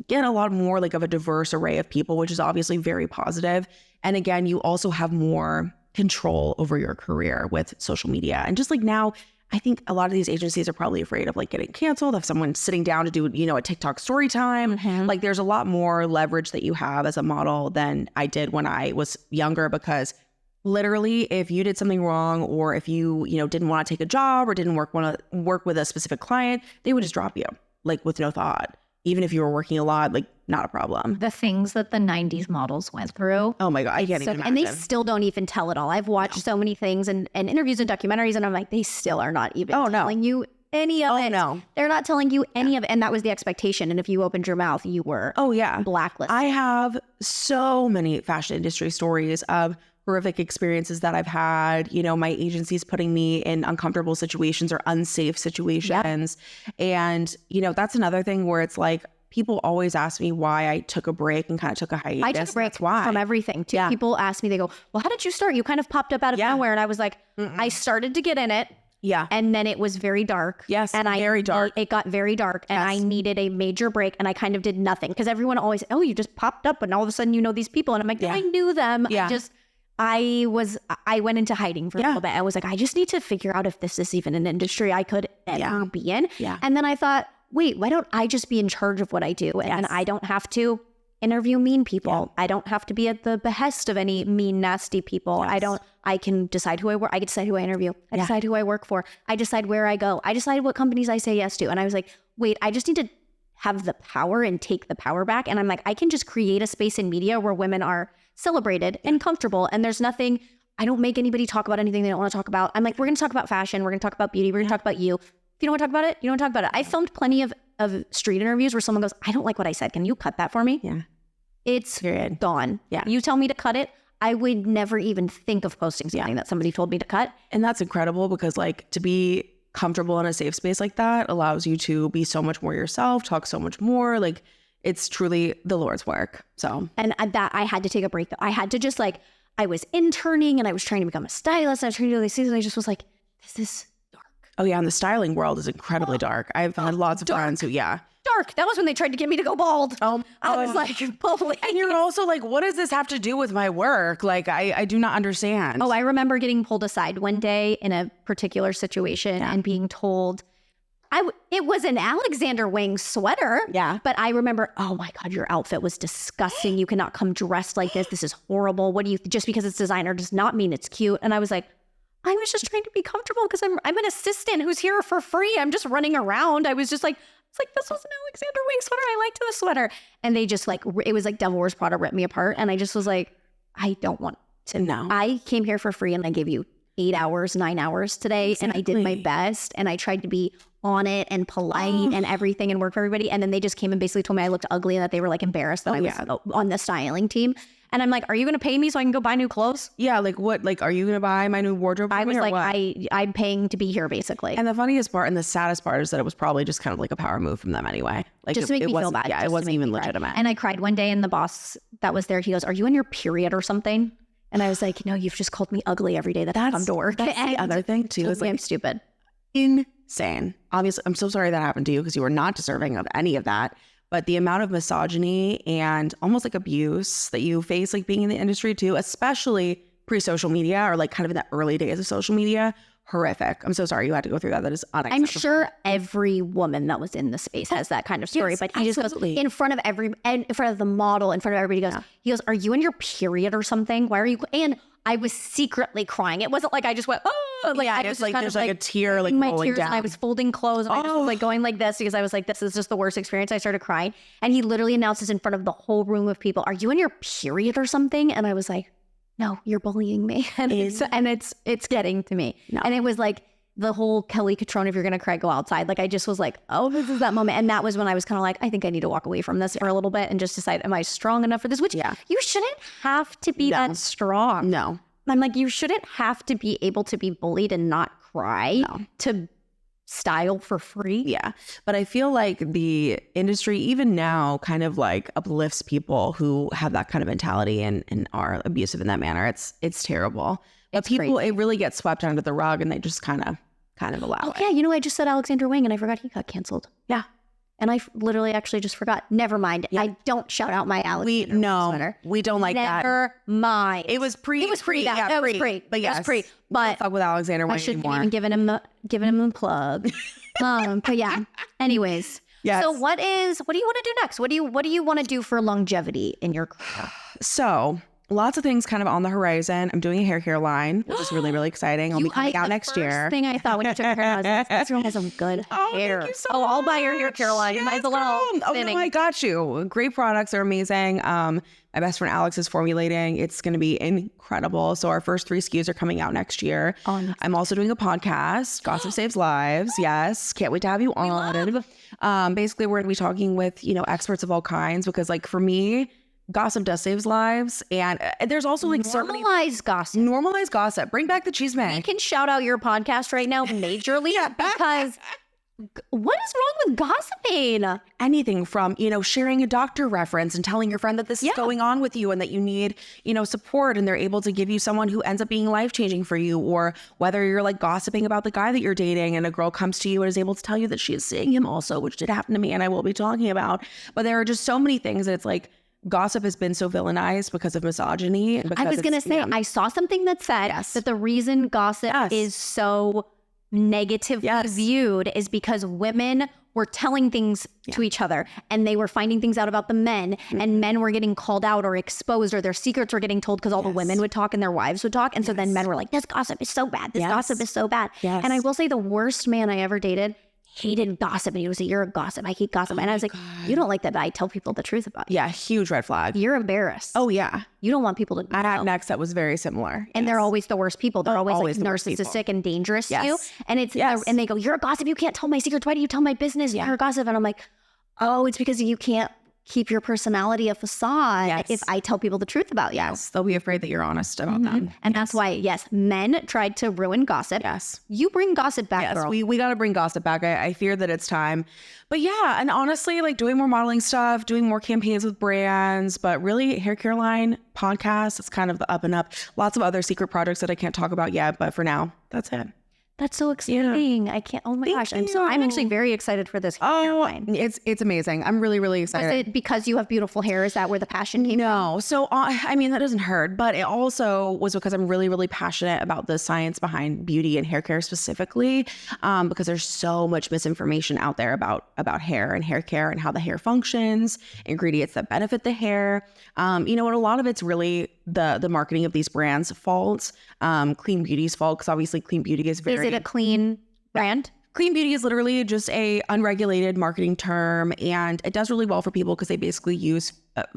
get a lot more like of a diverse array of people, which is obviously very positive. And again, you also have more control over your career with social media. And just like now, I think a lot of these agencies are probably afraid of like getting canceled, of someone sitting down to do, a TikTok story time. Mm-hmm. Like there's a lot more leverage that you have as a model than I did when I was younger because literally, if you did something wrong or if you, didn't want to take a job or didn't want to work with a specific client, they would just drop you like with no thought. Even if you were working a lot, like not a problem. The things that the 90s models went through. Oh my God, I can't even imagine. And they still don't even tell it all. I've watched so many things and interviews and documentaries and I'm like, they still are not even telling you any of it. No. They're not telling you any of it. And that was the expectation. And if you opened your mouth, you were blacklisted. I have so many fashion industry stories of horrific experiences that I've had, my agencies putting me in uncomfortable situations or unsafe situations. And, that's another thing where it's like, people always ask me why I took a break and kind of took a hiatus. I took a break from everything too. Yeah. People ask me, they go, well, how did you start? You kind of popped up out of nowhere. And I was like, I started to get in it. Yeah. And then it was very dark. Yes. And very dark. It got very dark and I needed a major break and I kind of did nothing because everyone always, you just popped up and all of a sudden, these people. And I'm like, I knew them. Yeah. I went into hiding for a little bit. I was like, I just need to figure out if this is even an industry I could ever be in. Yeah. And then I thought, wait, why don't I just be in charge of what I do? And I don't have to interview mean people. I don't have to be at the behest of any mean, nasty people. I can decide who I work. I can decide who I interview. I decide who I work for. I decide where I go. I decide what companies I say yes to. And I was like, wait, I just need to have the power and take the power back. And I'm like, I can just create a space in media where women are celebrated and comfortable. And there's nothing, I don't make anybody talk about anything they don't want to talk about. I'm like, we're going to talk about fashion. We're going to talk about beauty. We're going to talk about you. If you don't want to talk about it, you don't talk about it. I filmed plenty of street interviews where someone goes, I don't like what I said. Can you cut that for me? Yeah. It's Period. gone. Yeah. You tell me to cut it, I would never even think of posting something that somebody told me to cut. And that's incredible because like to be comfortable in a safe space like that allows you to be so much more yourself, talk so much more. Like it's truly the Lord's work. So, And that I had to take a break. I had to just like, I was interning and I was trying to become a stylist. I was trying to do these things. And I just was like, this is dark. oh yeah, and the styling world is incredibly dark. I've had lots of friends who, Dark. That was when they tried to get me to go bald. I was like, holy. And you're also like, what does this have to do with my work? Like, I do not understand. Oh, I remember getting pulled aside one day in a particular situation and being told, it was an Alexander Wang sweater. Yeah. But I remember, oh my God, your outfit was disgusting. You cannot come dressed like this. This is horrible. What do you, just because it's designer does not mean it's cute. And I was like, I was just trying to be comfortable because I'm an assistant who's here for free. I'm just running around. I was just like, it's like, this was an Alexander Wang sweater. I liked the sweater. And they just like, it was like Devil Wears Prada ripped me apart. And I just was like, I don't want to know. I came here for free and I gave you 8 hours, 9 hours today. And I did my best. And I tried to be on it and polite and everything and work for everybody. And then they just came and basically told me I looked ugly and that they were like embarrassed that I was on the styling team. And I'm like, are you going to pay me so I can go buy new clothes? Yeah, like what? Like, are you going to buy my new wardrobe? I was like, what? I'm paying to be here basically. And the funniest part and the saddest part is that it was probably just kind of like a power move from them anyway. Like just to make me feel wasn't- bad. Yeah, just it to wasn't make even me cry. legitimate. And I cried one day and the boss that was there, he goes, are you on your period or something? And I was like, no, you've just called me ugly every day that I come to work. That's the other thing too. Is like I'm stupid. insane. Obviously, I'm so sorry that happened to you because you were not deserving of any of that. But the amount of misogyny and almost like abuse that you face, like being in the industry too, especially pre-social media or like kind of in the early days of social media, horrific. I'm so sorry you had to go through that. That is unacceptable. I'm sure every woman that was in the space has that kind of story, Yes, but he just absolutely. goes in front of in front of the model, in front of everybody. He goes, are you on your period or something? Why are you? And I was secretly crying. It wasn't like I just went, oh, like I was it's just like kind there's of like a tear like my rolling tears, down. and I was folding clothes. And I just was like going like this because I was like, this is just the worst experience. I started crying, and he literally announces in front of the whole room of people, "Are you on your period or something?" And I was like, "No, you're bullying me," and it's getting to me. No. And it was like the whole Kelly Catrone, if you're gonna cry, go outside. Like I just was like, oh, this is that moment, and that was when I was kind of like, I think I need to walk away from this for a little bit and just decide, am I strong enough for this? Which you shouldn't have to be that strong. No. I'm like, you shouldn't have to be able to be bullied and not cry to style for free. Yeah. But I feel like the industry, even now, kind of like uplifts people who have that kind of mentality and are abusive in that manner. It's terrible. But It's people, crazy. it really gets swept under the rug and they just kind of allow Oh it. yeah, you know, I just said Alexander Wang and I forgot he got canceled. Yeah. And I literally actually just forgot. Never mind. I don't shout out my Alexander Wang sweater. We don't like that. Never mind. It was pre. It was pre. Yeah, That was pre. But It yes, was pre. Don't But fuck with Alexander I Wang should be anymore. even giving him the plug. But yeah. Anyways. Yes. So what do you want to do next? What do you want to do for longevity in your career? So lots of things kind of on the horizon. I'm doing a hair line, which is really, really exciting. I'll be coming out next year. First thing I thought when you took your hair, I was like, this girl has some good hair. Thank you so I'll buy your hair, much. Caroline. Mine's a little Oh, no, thinning. I got you. Great products are amazing. My best friend Alex is formulating. It's going to be incredible. So our first 3 SKUs are coming out next year. Oh, I'm also doing a podcast, Gossip Saves Lives. Yes. Can't wait to have you on. Basically, we're going to be talking with, experts of all kinds because like for me, gossip does save lives. And there's also like certainly Normalize gossip. normalize gossip. Bring back the cheese We man. can shout out your podcast right now majorly because what is wrong with gossiping? Anything from, sharing a doctor reference and telling your friend that this is going on with you and that you need, support and they're able to give you someone who ends up being life-changing for you, or whether you're like gossiping about the guy that you're dating and a girl comes to you and is able to tell you that she is seeing him also, which did happen to me and I will be talking about. But there are just so many things that it's like gossip has been so villainized because of misogyny. And because I was going to say, I saw something that said that the reason gossip is so negatively viewed is because women were telling things to each other, and they were finding things out about the men, and men were getting called out or exposed, or their secrets were getting told because all the women would talk and their wives would talk. And so then men were like, this gossip is so bad. This gossip is so bad. And I will say the worst man I ever dated hated gossip. And he was like, you're a gossip. I hate gossip. And I was like, you don't like that I tell people the truth about you. Yeah, huge red flag. You're embarrassed. Oh, yeah. You don't want people to I had know. an ex that was very similar. And they're always the worst people. They're always like always the worst people. narcissistic and dangerous to you. Yes. And it's and they go, you're a gossip. You can't tell my secrets. Why do you tell my business? You're a gossip. And I'm like, oh, it's because you can't keep your personality a facade if I tell people the truth about you. Yes, they'll be afraid that you're honest about them. And that's why, yes, men tried to ruin gossip. Yes. You bring gossip back, girl. We got to bring gossip back. I fear that it's time. But yeah, and honestly, like doing more modeling stuff, doing more campaigns with brands, but really hair care line, podcast, it's kind of the up and up. Lots of other secret projects that I can't talk about yet, but for now, that's it. That's so exciting. I can't, oh my gosh. I'm actually very excited for this hair line. It's amazing. I'm really, really excited. Was it because you have beautiful hair? Is that where the passion came from? No. So, I mean, that doesn't hurt, but it also was because I'm really, really passionate about the science behind beauty and hair care specifically, because there's so much misinformation out there about hair and hair care and how the hair functions, ingredients that benefit the hair. And a lot of it's really the marketing of these brands' fault, Clean Beauty's fault, because obviously Clean Beauty is very... Is it a clean brand? Clean beauty is literally just a unregulated marketing term, and it does really well for people because they basically use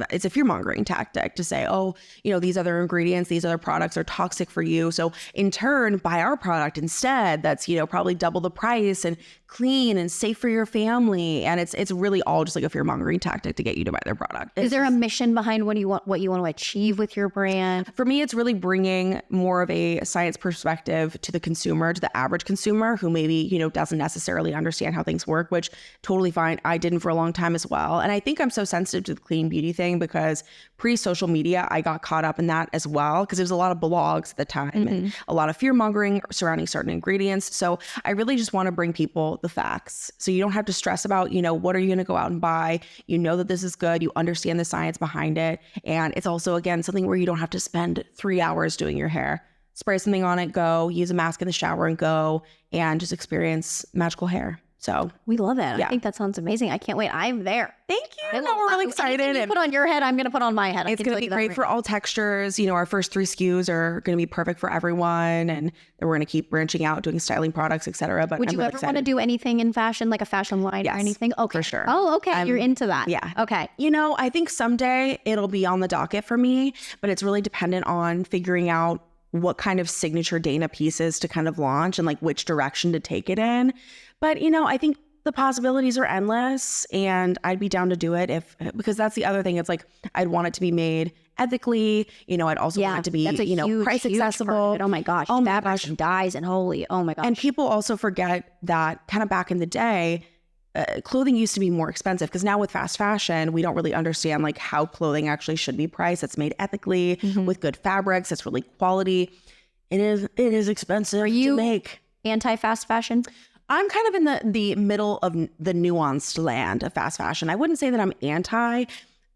it's a fear-mongering tactic to say, oh, these other ingredients, these other products are toxic for you. So in turn, buy our product instead. That's, probably double the price and clean and safe for your family. And it's really all just like a fear-mongering tactic to get you to buy their product. Is there a mission behind what you want to achieve with your brand? For me, it's really bringing more of a science perspective to the consumer, to the average consumer who maybe, doesn't necessarily understand how things work, which totally fine. I didn't for a long time as well. And I think I'm so sensitive to the clean beauty thing because pre-social media, I got caught up in that as well because there was a lot of blogs at the time and a lot of fear mongering surrounding certain ingredients. So I really just want to bring people the facts. So you don't have to stress about, what are you going to go out and buy? You know that this is good. You understand the science behind it. And it's also, again, something where you don't have to spend 3 hours doing your hair. Spray something on it, go, use a mask in the shower and go, and just experience magical hair. So we love it. Yeah. I think that sounds amazing. I can't wait. I'm there. Thank you. No, we're really excited. Anything you put on your head, I'm going to put on my head. It's going to be great for all textures. Our first 3 SKUs are going to be perfect for everyone. And then we're going to keep branching out, doing styling products, etc. But would you ever want to do anything in fashion, like a fashion line or anything? Okay. For sure. Oh, okay. You're into that. Yeah. Okay. I think someday it'll be on the docket for me, but it's really dependent on figuring out what kind of signature Dana pieces to kind of launch and like which direction to take it in. But, I think the possibilities are endless and I'd be down to do it because that's the other thing. It's like, I'd want it to be made ethically. I'd also want it to be, that's a huge, price accessible. Oh my gosh. Fabric and dyes and oh my gosh. And people also forget that kind of back in the day, clothing used to be more expensive because now with fast fashion, we don't really understand like how clothing actually should be priced. It's made ethically with good fabrics. It's really quality. It is expensive to make. Anti-fast fashion? I'm kind of in the middle of the nuanced land of fast fashion. I wouldn't say that I'm anti.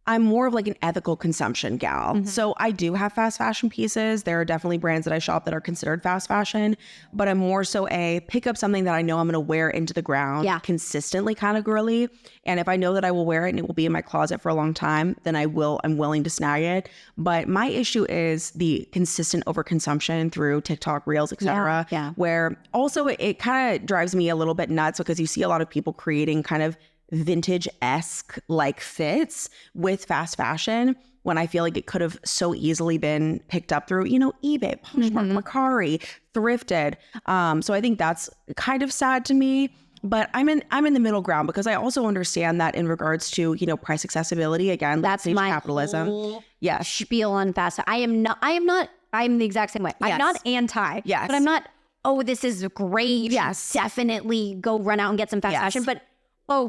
I'm more of like an ethical consumption gal. So I do have fast fashion pieces. There are definitely brands that I shop that are considered fast fashion, but I'm more so pick up something that I know I'm going to wear into the ground consistently kind of girly. And if I know that I will wear it and it will be in my closet for a long time, then I'm willing to snag it. But my issue is the consistent overconsumption through TikTok, Reels, etc. Where also it kind of drives me a little bit nuts because you see a lot of people creating kind of vintage-esque like fits with fast fashion when I feel like it could have so easily been picked up through, eBay, Poshmark, Mercari, thrifted. So I think that's kind of sad to me, but I'm in the middle ground because I also understand that in regards to, price accessibility, again, that's my capitalism. Whole spiel on fast. I'm the exact same way. I'm not anti, but I'm not, this is great. Yes. Definitely go run out and get some fast fashion. But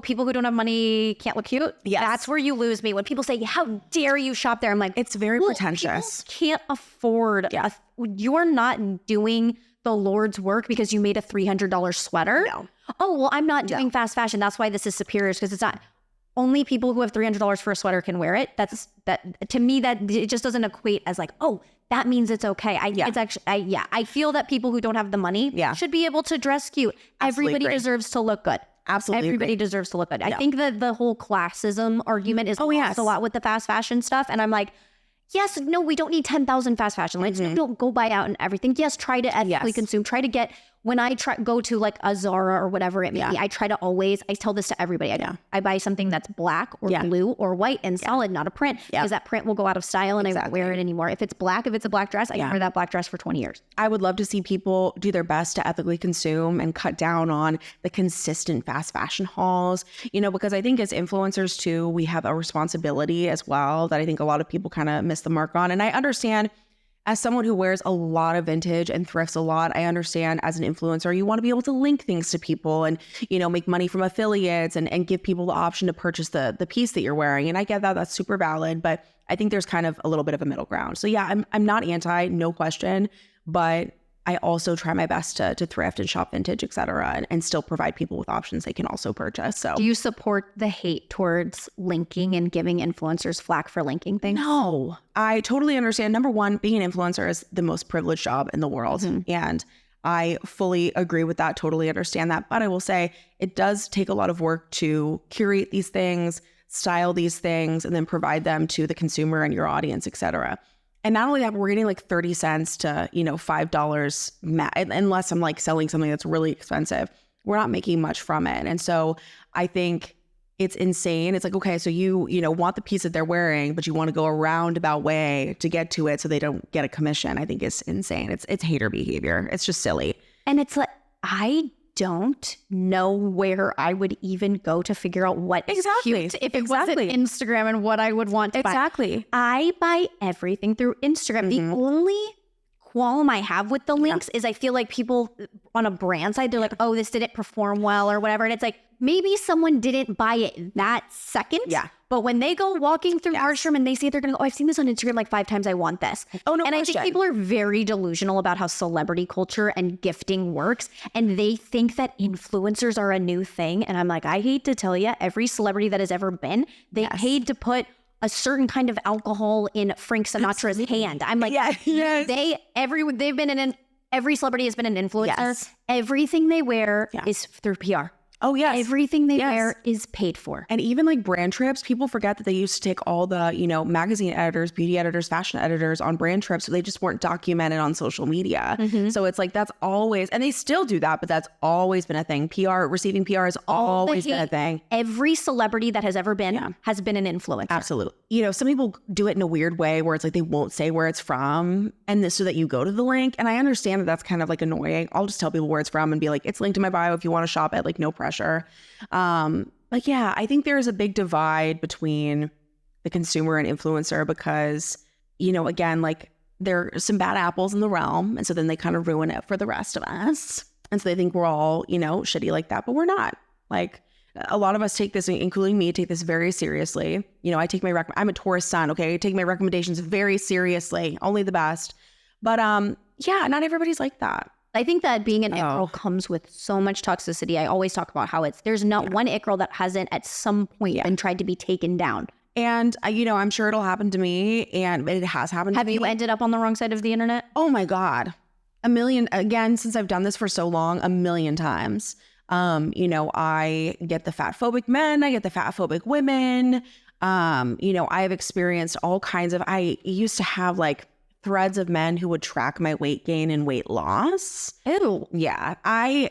people who don't have money can't look cute. Yes. That's where you lose me. When people say, how dare you shop there? I'm like, it's very pretentious. People can't afford. You're not doing the Lord's work because you made a $300 sweater. No. Oh, well, I'm not doing fast fashion. That's why this is superior, because it's not only people who have $300 for a sweater can wear it. That to me, that it just doesn't equate as like, that means it's okay. It's actually, I feel that people who don't have the money should be able to dress cute. Absolutely Everybody agree. deserves to look good. Absolutely. Everybody deserves to look good. I think that the whole classism argument is lost a lot with the fast fashion stuff. And I'm like, yes, no, we don't need 10,000 fast fashion lines. Don't go buy out and everything. Yes, try to ethically consume. Try to get, when I go to like a Zara or whatever it may be, I try to always, I tell this to everybody. I buy something that's black or blue or white and solid, not a print, because that print will go out of style and I won't wear it anymore. If it's black, if it's a black dress, I can wear that black dress for 20 years. I would love to see people do their best to ethically consume and cut down on the consistent fast fashion hauls, you know, because I think as influencers too, we have a responsibility as well that I think a lot of people kind of miss the mark on. And I understand, as someone who wears a lot of vintage and thrifts a lot, I understand as an influencer, you want to be able to link things to people and, you know, make money from affiliates and give people the option to purchase the piece that you're wearing. And I get that, that's super valid, but I think there's kind of a little bit of a middle ground. So yeah, I'm not anti, no question, but I also try my best to thrift and shop vintage, et cetera, and still provide people with options they can also purchase. So do you support the hate towards linking and giving influencers flack for linking things? No, I totally understand. Number one, being an influencer is the most privileged job in the world. And I fully agree with that, totally understand that. But I will say it does take a lot of work to curate these things, style these things, and then provide them to the consumer and your audience, et cetera. And not only that, but we're getting like 30 cents to, you know, $5 unless I'm like selling something that's really expensive. We're not making much from it. And so I think it's insane. It's like, okay, so you know, want the piece that they're wearing, but you want to go a roundabout way to get to it so they don't get a commission. I think it's insane. It's hater behavior. It's just silly. And it's like, I don't know where I would even go to figure out what is cute if it wasn't Instagram and what I would want to buy. I buy everything through Instagram. The only qualm I have with the links is I feel like people on a brand side, they're like, oh, this didn't perform well or whatever. And it's like, maybe someone didn't buy it that second. But when they go walking through Nordstrom and they see it, they're going to go, oh, I've seen this on Instagram like 5 times. I want this. Oh, no And question. I think people are very delusional about how celebrity culture and gifting works. And they think that influencers are a new thing. And I'm like, I hate to tell you, every celebrity that has ever been, they paid to put a certain kind of alcohol in Frank Sinatra's hand. I'm like, they've been every celebrity has been an influencer. Everything they wear is through PR. Oh, yes. Everything they wear is paid for. And even like brand trips, people forget that they used to take all the, you know, magazine editors, beauty editors, fashion editors on brand trips. So they just weren't documented on social media. So it's like, that's always, and they still do that, but that's always been a thing. Receiving PR has always been a thing. Every celebrity that has ever been has been an influencer. Absolutely. You know, some people do it in a weird way where it's like, they won't say where it's from and this so that you go to the link. And I understand that that's kind of like annoying. I'll just tell people where it's from and be like, it's linked in my bio if you want to shop it, like no pressure. But yeah, I think there's a big divide between the consumer and influencer because, you know, again, like there are some bad apples in the realm. And so then they kind of ruin it for the rest of us. And so they think we're all, you know, shitty like that, but we're not. Like a lot of us take this, including me, take this very seriously. You know, I take I'm a Taurus sun. Okay. I take my recommendations very seriously, only the best. But yeah, not everybody's like that. I think that being an it girl comes with so much toxicity. I always talk about how there's not one it girl that hasn't at some point been tried to be taken down. And, you know, I'm sure it'll happen to me and it has happened to me. Have you ended up on the wrong side of the internet? Oh my God. A million, again, since I've done this for so long, a million times. You know, I get the fat phobic men, I get the fat phobic women. You know, I've experienced all kinds of, I used to have like threads of men who would track my weight gain and weight loss. Ew. Yeah. I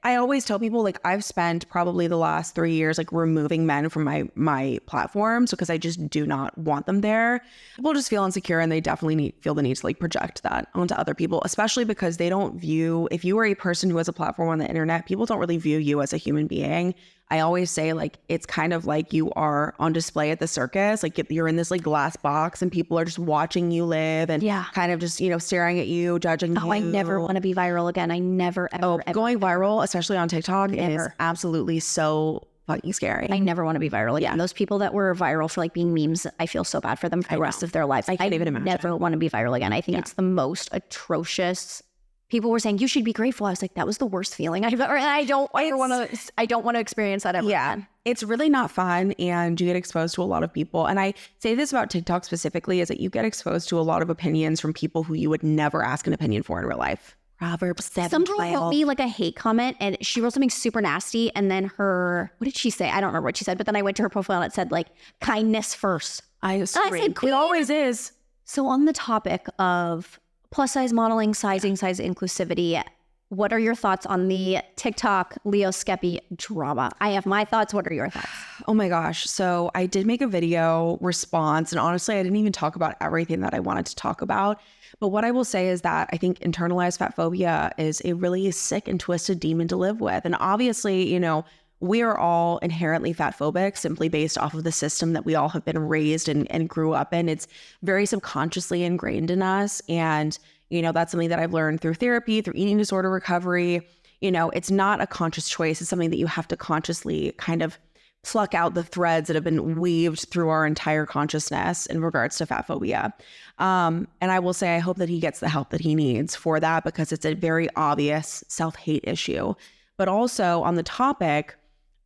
always tell people like I've spent probably the last 3 years like removing men from my platform. So because I just do not want them there. People just feel insecure and they definitely feel the need to like project that onto other people, especially because they don't view, if you are a person who has a platform on the internet, people don't really view you as a human being. I always say like it's kind of like you are on display at the circus, like you're in this like glass box and people are just watching you live and kind of just, you know, staring at you, judging you. I never want to be viral again. I never ever, going viral, especially on TikTok, is absolutely so fucking scary. I never want to be viral again. Those people that were viral for like being memes, I feel so bad for them for the rest of their lives. I can't even imagine. Never want to be viral again. I think it's the most atrocious. People were saying you should be grateful. I was like, that was the worst feeling I've ever. And I don't want to experience that ever again. It's really not fun, and you get exposed to a lot of people. And I say this about TikTok specifically, is that you get exposed to a lot of opinions from people who you would never ask an opinion for in real life. Proverbs 7. Some girl wrote me like a hate comment and she wrote something super nasty. And then what did she say? I don't remember what she said, but then I went to her profile and it said like kindness first. I said, it always is. So on the topic of plus size modeling, sizing, size inclusivity, what are your thoughts on the TikTok Leo Skeppy drama? I have my thoughts. What are your thoughts? Oh my gosh. So I did make a video response, and honestly, I didn't even talk about everything that I wanted to talk about. But what I will say is that I think internalized fat phobia is a really sick and twisted demon to live with. And obviously, you know, we are all inherently fat phobic simply based off of the system that we all have been raised and grew up in. It's very subconsciously ingrained in us. And, you know, that's something that I've learned through therapy, through eating disorder recovery. You know, it's not a conscious choice. It's something that you have to consciously kind of pluck out the threads that have been weaved through our entire consciousness in regards to fat phobia. And I will say, I hope that he gets the help that he needs for that, because it's a very obvious self-hate issue. But also on the topic,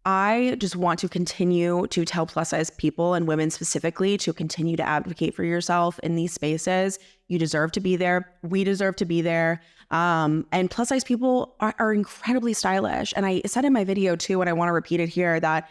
I just want to continue to tell plus size people and women specifically to continue to advocate for yourself in these spaces. You deserve to be there. We deserve to be there. And plus size people are incredibly stylish. And I said in my video too, and I want to repeat it here, that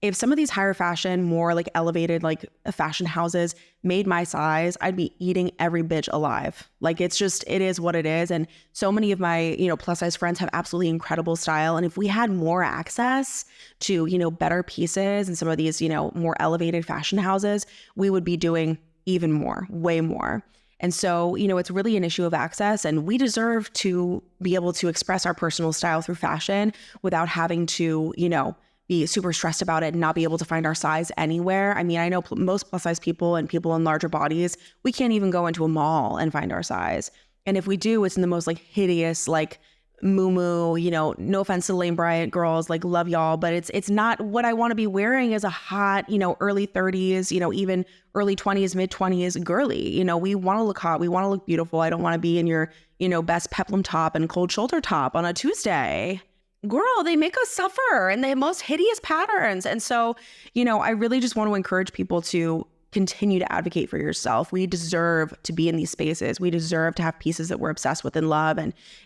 if some of these higher fashion, more like elevated, like fashion houses made my size, I'd be eating every bitch alive. Like it is what it is. And so many of my, you know, plus size friends have absolutely incredible style. And if we had more access to, you know, better pieces and some of these, you know, more elevated fashion houses, we would be doing even more, way more. And so, you know, it's really an issue of access, and we deserve to be able to express our personal style through fashion without having to, you know, be super stressed about it and not be able to find our size anywhere. I mean, I know most plus size people and people in larger bodies, we can't even go into a mall and find our size. And if we do, it's in the most like hideous, like moo, you know, no offense to Lane Bryant girls, like love y'all, but it's not what I want to be wearing as a hot, you know, early 30s, you know, even early 20s, mid 20s girly. You know, we want to look hot. We want to look beautiful. I don't want to be in your, you know, best peplum top and cold shoulder top on a Tuesday. Girl, they make us suffer and they have most hideous patterns. And so, you know, I really just want to encourage people to continue to advocate for yourself. We deserve to be in these spaces. We deserve to have pieces that we're obsessed with and love.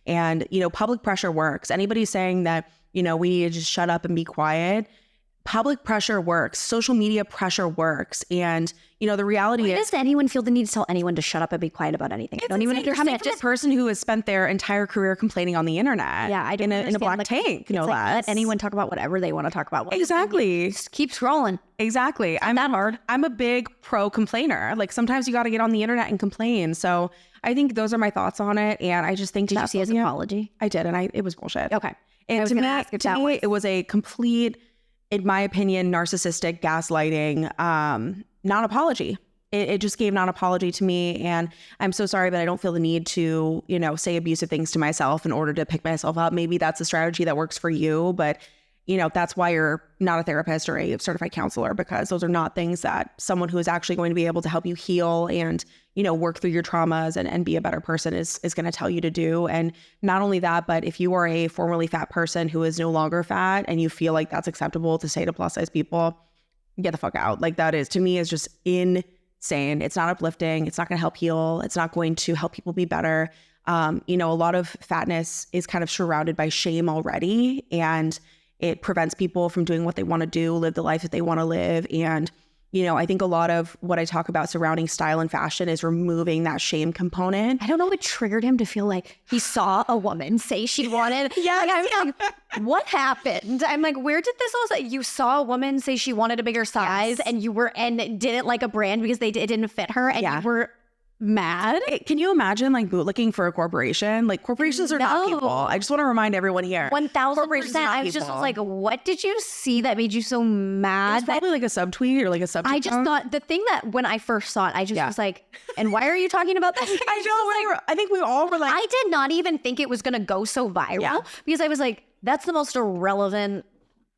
And, you know, public pressure works. Anybody saying that, you know, we need to just shut up and be quiet, public pressure works. Social media pressure works. And, you know, the reality is, does anyone feel the need to tell anyone to shut up and be quiet about anything? I don't even understand. Just a person who has spent their entire career complaining on the internet. Yeah, I don't in a black tank, no less. Let anyone talk about whatever they want to talk about. Exactly. Just keep scrolling. Exactly. I'm that hard. I'm a big pro complainer. Like sometimes you got to get on the internet and complain. So I think those are my thoughts on it. And I just think did you see his apology? I did, and it was bullshit. Okay. And to me, it was a complete, in my opinion, narcissistic gaslighting non-apology. It just gave non-apology to me. And I'm so sorry, but I don't feel the need to, you know, say abusive things to myself in order to pick myself up. Maybe that's a strategy that works for you, but you know, that's why you're not a therapist or a certified counselor, because those are not things that someone who is actually going to be able to help you heal and, you know, work through your traumas and be a better person is going to tell you to do. And not only that, but if you are a formerly fat person who is no longer fat and you feel like that's acceptable to say to plus size people, get the fuck out. Like that is, to me, is just insane. It's not uplifting. It's not going to help heal. It's not going to help people be better. You know, a lot of fatness is kind of surrounded by shame already, and it prevents people from doing what they want to do, live the life that they want to live. And, you know, I think a lot of what I talk about surrounding style and fashion is removing that shame component. I don't know what triggered him to feel like he saw a woman say she wanted. I'm like, what happened? I'm like, where did this all say? You saw a woman say she wanted a bigger size, and you were, and didn't like a brand because it didn't fit her, and you were mad. Can you imagine like bootlicking for a corporation? Like corporations are not people. I just want to remind everyone here. 1000%. I was just like, what did you see that made you so mad? It's probably like a subtweet or like a subtext. I just thought the thing that when I first saw it, I just was like, and why are you talking about that? I think we all were like, I did not even think it was going to go so viral because I was like, that's the most irrelevant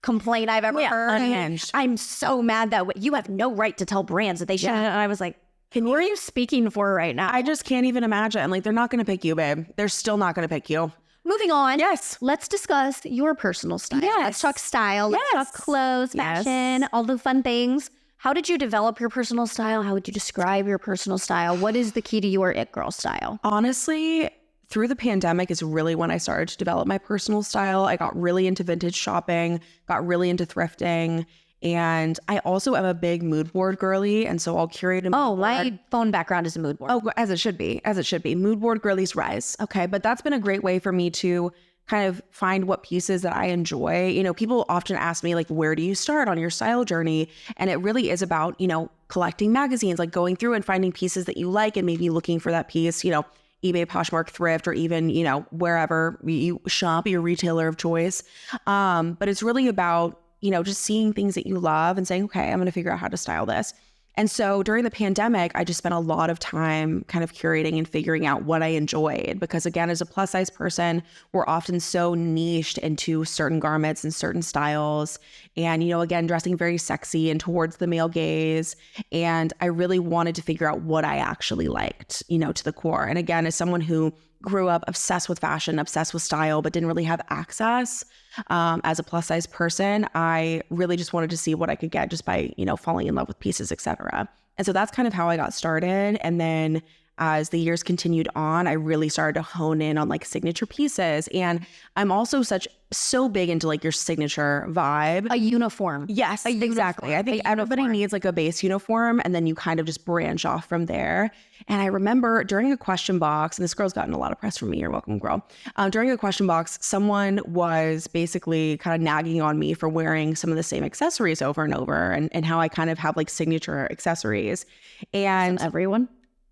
complaint I've ever heard. Unhinged. I'm so mad that you have no right to tell brands that they shouldn't. And I was like, who are you speaking for right now? I just can't even imagine. Like, they're not going to pick you, babe. They're still not going to pick you. Moving on. Yes. Let's discuss your personal style. Yes. Let's talk style. Let's talk clothes, fashion, all the fun things. How did you develop your personal style? How would you describe your personal style? What is the key to your it girl style? Honestly, through the pandemic is really when I started to develop my personal style. I got really into vintage shopping, got really into thrifting. And I also am a big mood board girly. And so I'll curate a mood board. My phone background is a mood board. Oh, as it should be, as it should be. Mood board girlies rise. Okay. But that's been a great way for me to kind of find what pieces that I enjoy. You know, people often ask me, like, where do you start on your style journey? And it really is about, you know, collecting magazines, like going through and finding pieces that you like and maybe looking for that piece, you know, eBay, Poshmark, Thrift, or even, you know, wherever you shop, your retailer of choice. But it's really about, you know, just seeing things that you love and saying, okay, I'm going to figure out how to style this. And so during the pandemic, I just spent a lot of time kind of curating and figuring out what I enjoyed. Because again, as a plus size person, we're often so niched into certain garments and certain styles. And, you know, again, dressing very sexy and towards the male gaze. And I really wanted to figure out what I actually liked, you know, to the core. And again, as someone who grew up obsessed with fashion, obsessed with style, but didn't really have access as a plus size person, I really just wanted to see what I could get just by, you know, falling in love with pieces, etc. And so that's kind of how I got started. And then as the years continued on, I really started to hone in on like signature pieces. And I'm also so big into like your signature vibe. A uniform. Yes, exactly. I think everybody needs like a base uniform, and then you kind of just branch off from there. And I remember during a question box, and this girl's gotten a lot of press from me, you're welcome, girl. During a question box, someone was basically kind of nagging on me for wearing some of the same accessories over and over, and how I kind of have like signature accessories. And everyone.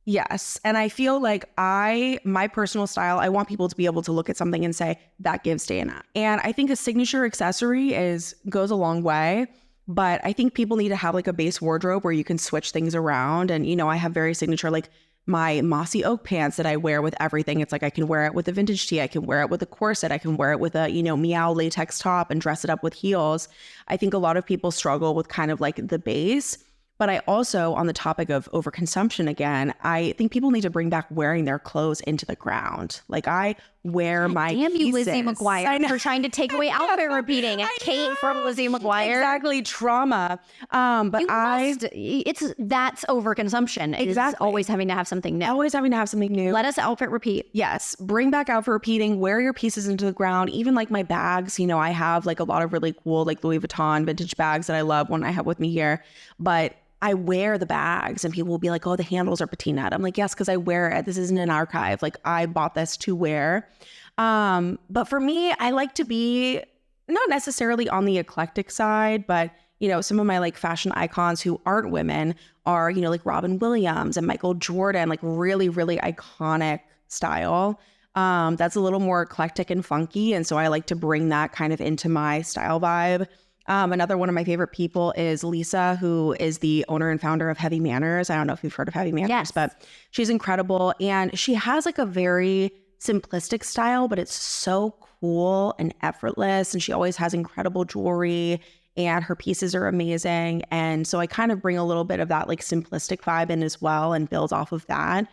Yes. And I feel like my personal style, I want people to be able to look at something and say, that gives Dana. And I think a signature accessory goes a long way. But I think people need to have like a base wardrobe where you can switch things around. And, you know, I have very signature, like my mossy oak pants that I wear with everything. It's like I can wear it with a vintage tee. I can wear it with a corset. I can wear it with a, you know, meow latex top and dress it up with heels. I think a lot of people struggle with kind of like the base. But I also, on the topic of overconsumption again, I think people need to bring back wearing their clothes into the ground. Like I wear my Damn you, pieces. Lizzie McGuire, for trying to take away outfit repeating. And Kate from Lizzie McGuire. Exactly, trauma. But that's overconsumption. Exactly. It's always having to have something new. Always having to have something new. Let us outfit repeat. Yes, bring back outfit repeating, wear your pieces into the ground. Even like my bags, you know, I have like a lot of really cool like Louis Vuitton vintage bags that I love when I have with me here. But I wear the bags and people will be like, oh, the handles are patina'd. I'm like, yes, because I wear it. This isn't an archive. Like I bought this to wear. But for me, I like to be not necessarily on the eclectic side, but, you know, some of my like fashion icons who aren't women are, you know, like Robin Williams and Michael Jordan, like really, really iconic style. That's a little more eclectic and funky. And so I like to bring that kind of into my style vibe. Another one of my favorite people is Lisa, who is the owner and founder of Heavy Manners. I don't know if you've heard of Heavy Manners, yes, but she's incredible. And she has like a very simplistic style, but it's so cool and effortless. And she always has incredible jewelry and her pieces are amazing. And so I kind of bring a little bit of that like simplistic vibe in as well and build off of that.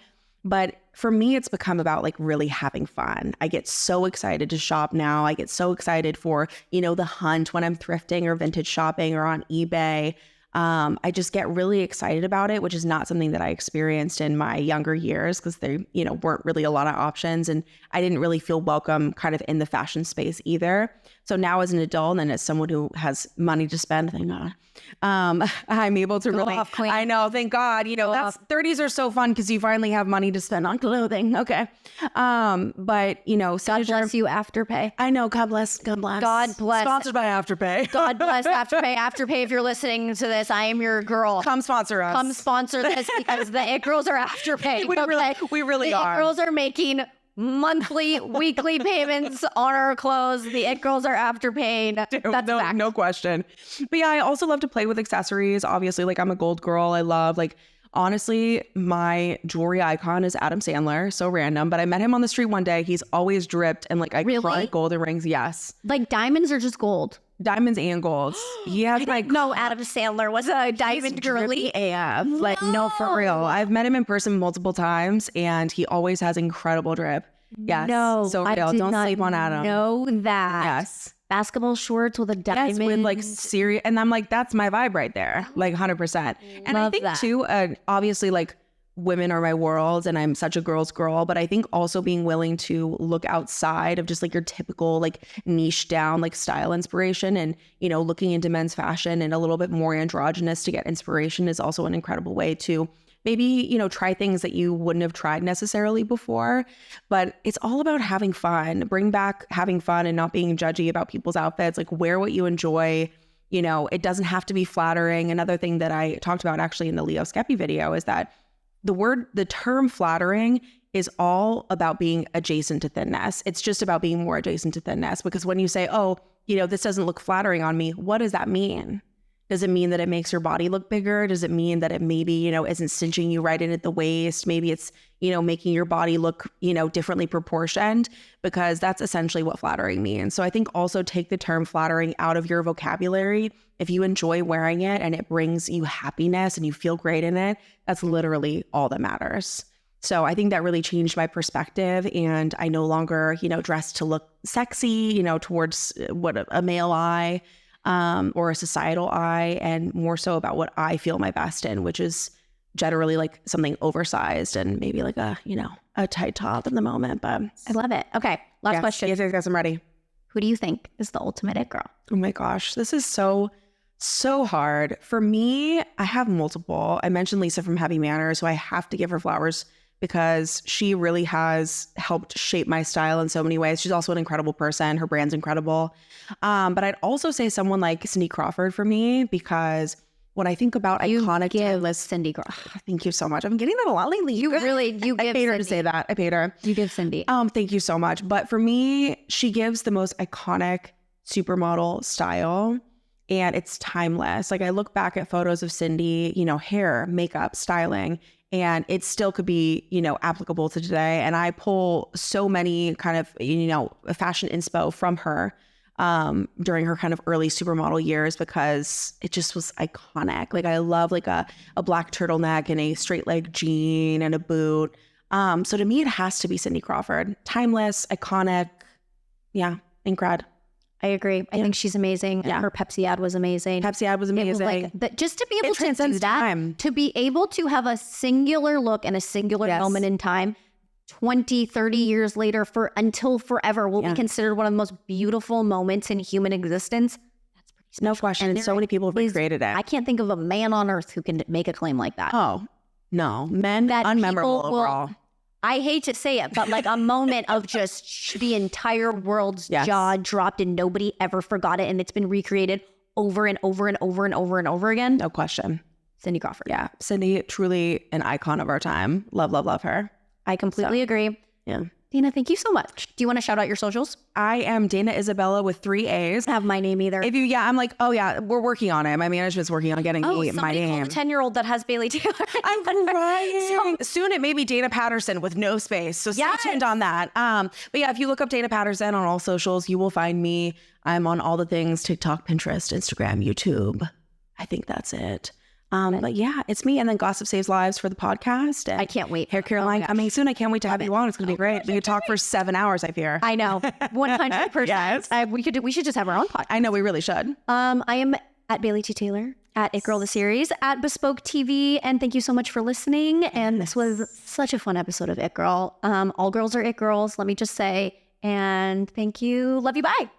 But for me, it's become about like really having fun. I get so excited to shop now. I get so excited for, you know, the hunt when I'm thrifting or vintage shopping or on eBay. I just get really excited about it, which is not something that I experienced in my younger years because there, you know, weren't really a lot of options and I didn't really feel welcome kind of in the fashion space either. So now as an adult and as someone who has money to spend, thank God, I'm able to really, I know, thank God, you know, 30s are so fun because you finally have money to spend on clothing. Okay. But you know, God bless you, Afterpay. I know. God bless. God bless. God bless. Sponsored by Afterpay. God bless Afterpay. Afterpay, if you're listening to this, I am your girl. Come sponsor us. Come sponsor this because the It Girls are Afterpay. We really are. The It Girls are making monthly, weekly payments on our clothes. The It Girls are Afterpaid. That's fact. No question. But yeah, I also love to play with accessories. Obviously, like I'm a gold girl. I love like, honestly, my jewelry icon is Adam Sandler. So random, but I met him on the street one day. He's always dripped in like iconic golden rings. Yes. Like diamonds or just gold? Diamonds and golds. He has like no. Adam Sandler was a diamond girly AF. Like no, for real. I've met him in person multiple times, and he always has incredible drip. Yes, no, so real. Don't sleep on Adam. Know that. Yes, basketball shorts with a diamond. Yes, with like serious, and I'm like, that's my vibe right there, like 100%. And Love I think that. too, obviously, like women are my world and I'm such a girl's girl, but I think also being willing to look outside of just like your typical like niche down like style inspiration and, you know, looking into men's fashion and a little bit more androgynous to get inspiration is also an incredible way to maybe, you know, try things that you wouldn't have tried necessarily before. But it's all about having fun. Bring back having fun and not being judgy about people's outfits. Like wear what you enjoy. You know, it doesn't have to be flattering. Another thing that I talked about actually in the Leo Skeppy video is that the term flattering is all about being adjacent to thinness. It's just about being more adjacent to thinness, because when you say, oh, you know, this doesn't look flattering on me, what does that mean? Does it mean that it makes your body look bigger? Does it mean that it maybe, you know, isn't cinching you right in at the waist? Maybe it's, you know, making your body look, you know, differently proportioned, because that's essentially what flattering means. So I think also take the term flattering out of your vocabulary. If you enjoy wearing it and it brings you happiness and you feel great in it, that's literally all that matters. So I think that really changed my perspective, and I no longer, you know, dress to look sexy, you know, towards what a male eye or a societal eye, and more so about what I feel my best in, which is generally like something oversized and maybe like a, you know, a tight top in the moment. But I love it. Okay, last question. Yes, I'm ready. Who do you think is the ultimate it girl? Oh my gosh, this is so hard. For me, I have multiple. I mentioned Lisa from Heavy Manners, so I have to give her flowers because she really has helped shape my style in so many ways. She's also an incredible person. Her brand's incredible. But I'd also say someone like Cindy Crawford for me, because when I think about iconic timeless, Cindy Crawford. thank you so much. I'm getting that a lot lately. You give I paid her to Cindy. say that. I paid her. You give Cindy. Thank you so much. But for me, she gives the most iconic supermodel style, and it's timeless. Like I look back at photos of Cindy, you know, hair, makeup, styling, and it still could be, you know, applicable to today. And I pull so many kind of, you know, fashion inspo from her during her kind of early supermodel years, because it just was iconic. Like I love like a black turtleneck and a straight leg jean and a boot. So to me, it has to be Cindy Crawford. Timeless, iconic. Yeah, incredible. I agree. I think she's amazing. Yeah. Her Pepsi ad was amazing. Pepsi ad was It was amazing. like that, just to be able to do transcends that, time. to be able to have a singular look and a singular Yes. moment in time, 20, 30 years later, for until forever, will be considered one of the most beautiful moments in human existence. That's pretty special. No question. And there so many people have is- recreated it. I can't think of a man on earth who can make a claim like that. Oh, no. Men, That unmemorable people will- overall. I hate to say it, but like a moment of just the entire world's Yes. jaw dropped and nobody ever forgot it. And it's been recreated over and over and over and over and over again. No question. Cindy Crawford. Yeah. Cindy, truly an icon of our time. Love, love, love her. I completely agree. Yeah. Dana, thank you so much. Do you want to shout out your socials? I am Dana Isabella with 3 A's. Have my name either. If you, I'm like, oh yeah, we're working on it. My management's working on getting my somebody name. called a 10-year-old that has Bailey Taylor. I'm crying. Soon it may be Dana Patterson with no space. So stay tuned on that. But yeah, if you look up Dana Patterson on all socials, you will find me. I'm on all the things: TikTok, Pinterest, Instagram, YouTube. I think that's it. But yeah, it's me. And then Gossip Saves Lives for the podcast. And I can't wait. Hair Caroline gosh. coming soon. I can't wait to have you on. It's going to be great. We could talk for 7 hours, I fear. I know. 100%. Yes. We should just have our own podcast. I know we really should. I am at Bailey T. Taylor, at It Girl the Series, at Bespoke TV, and thank you so much for listening. And this was such a fun episode of It Girl. All girls are It Girls, let me just say. And thank you. Love you. Bye.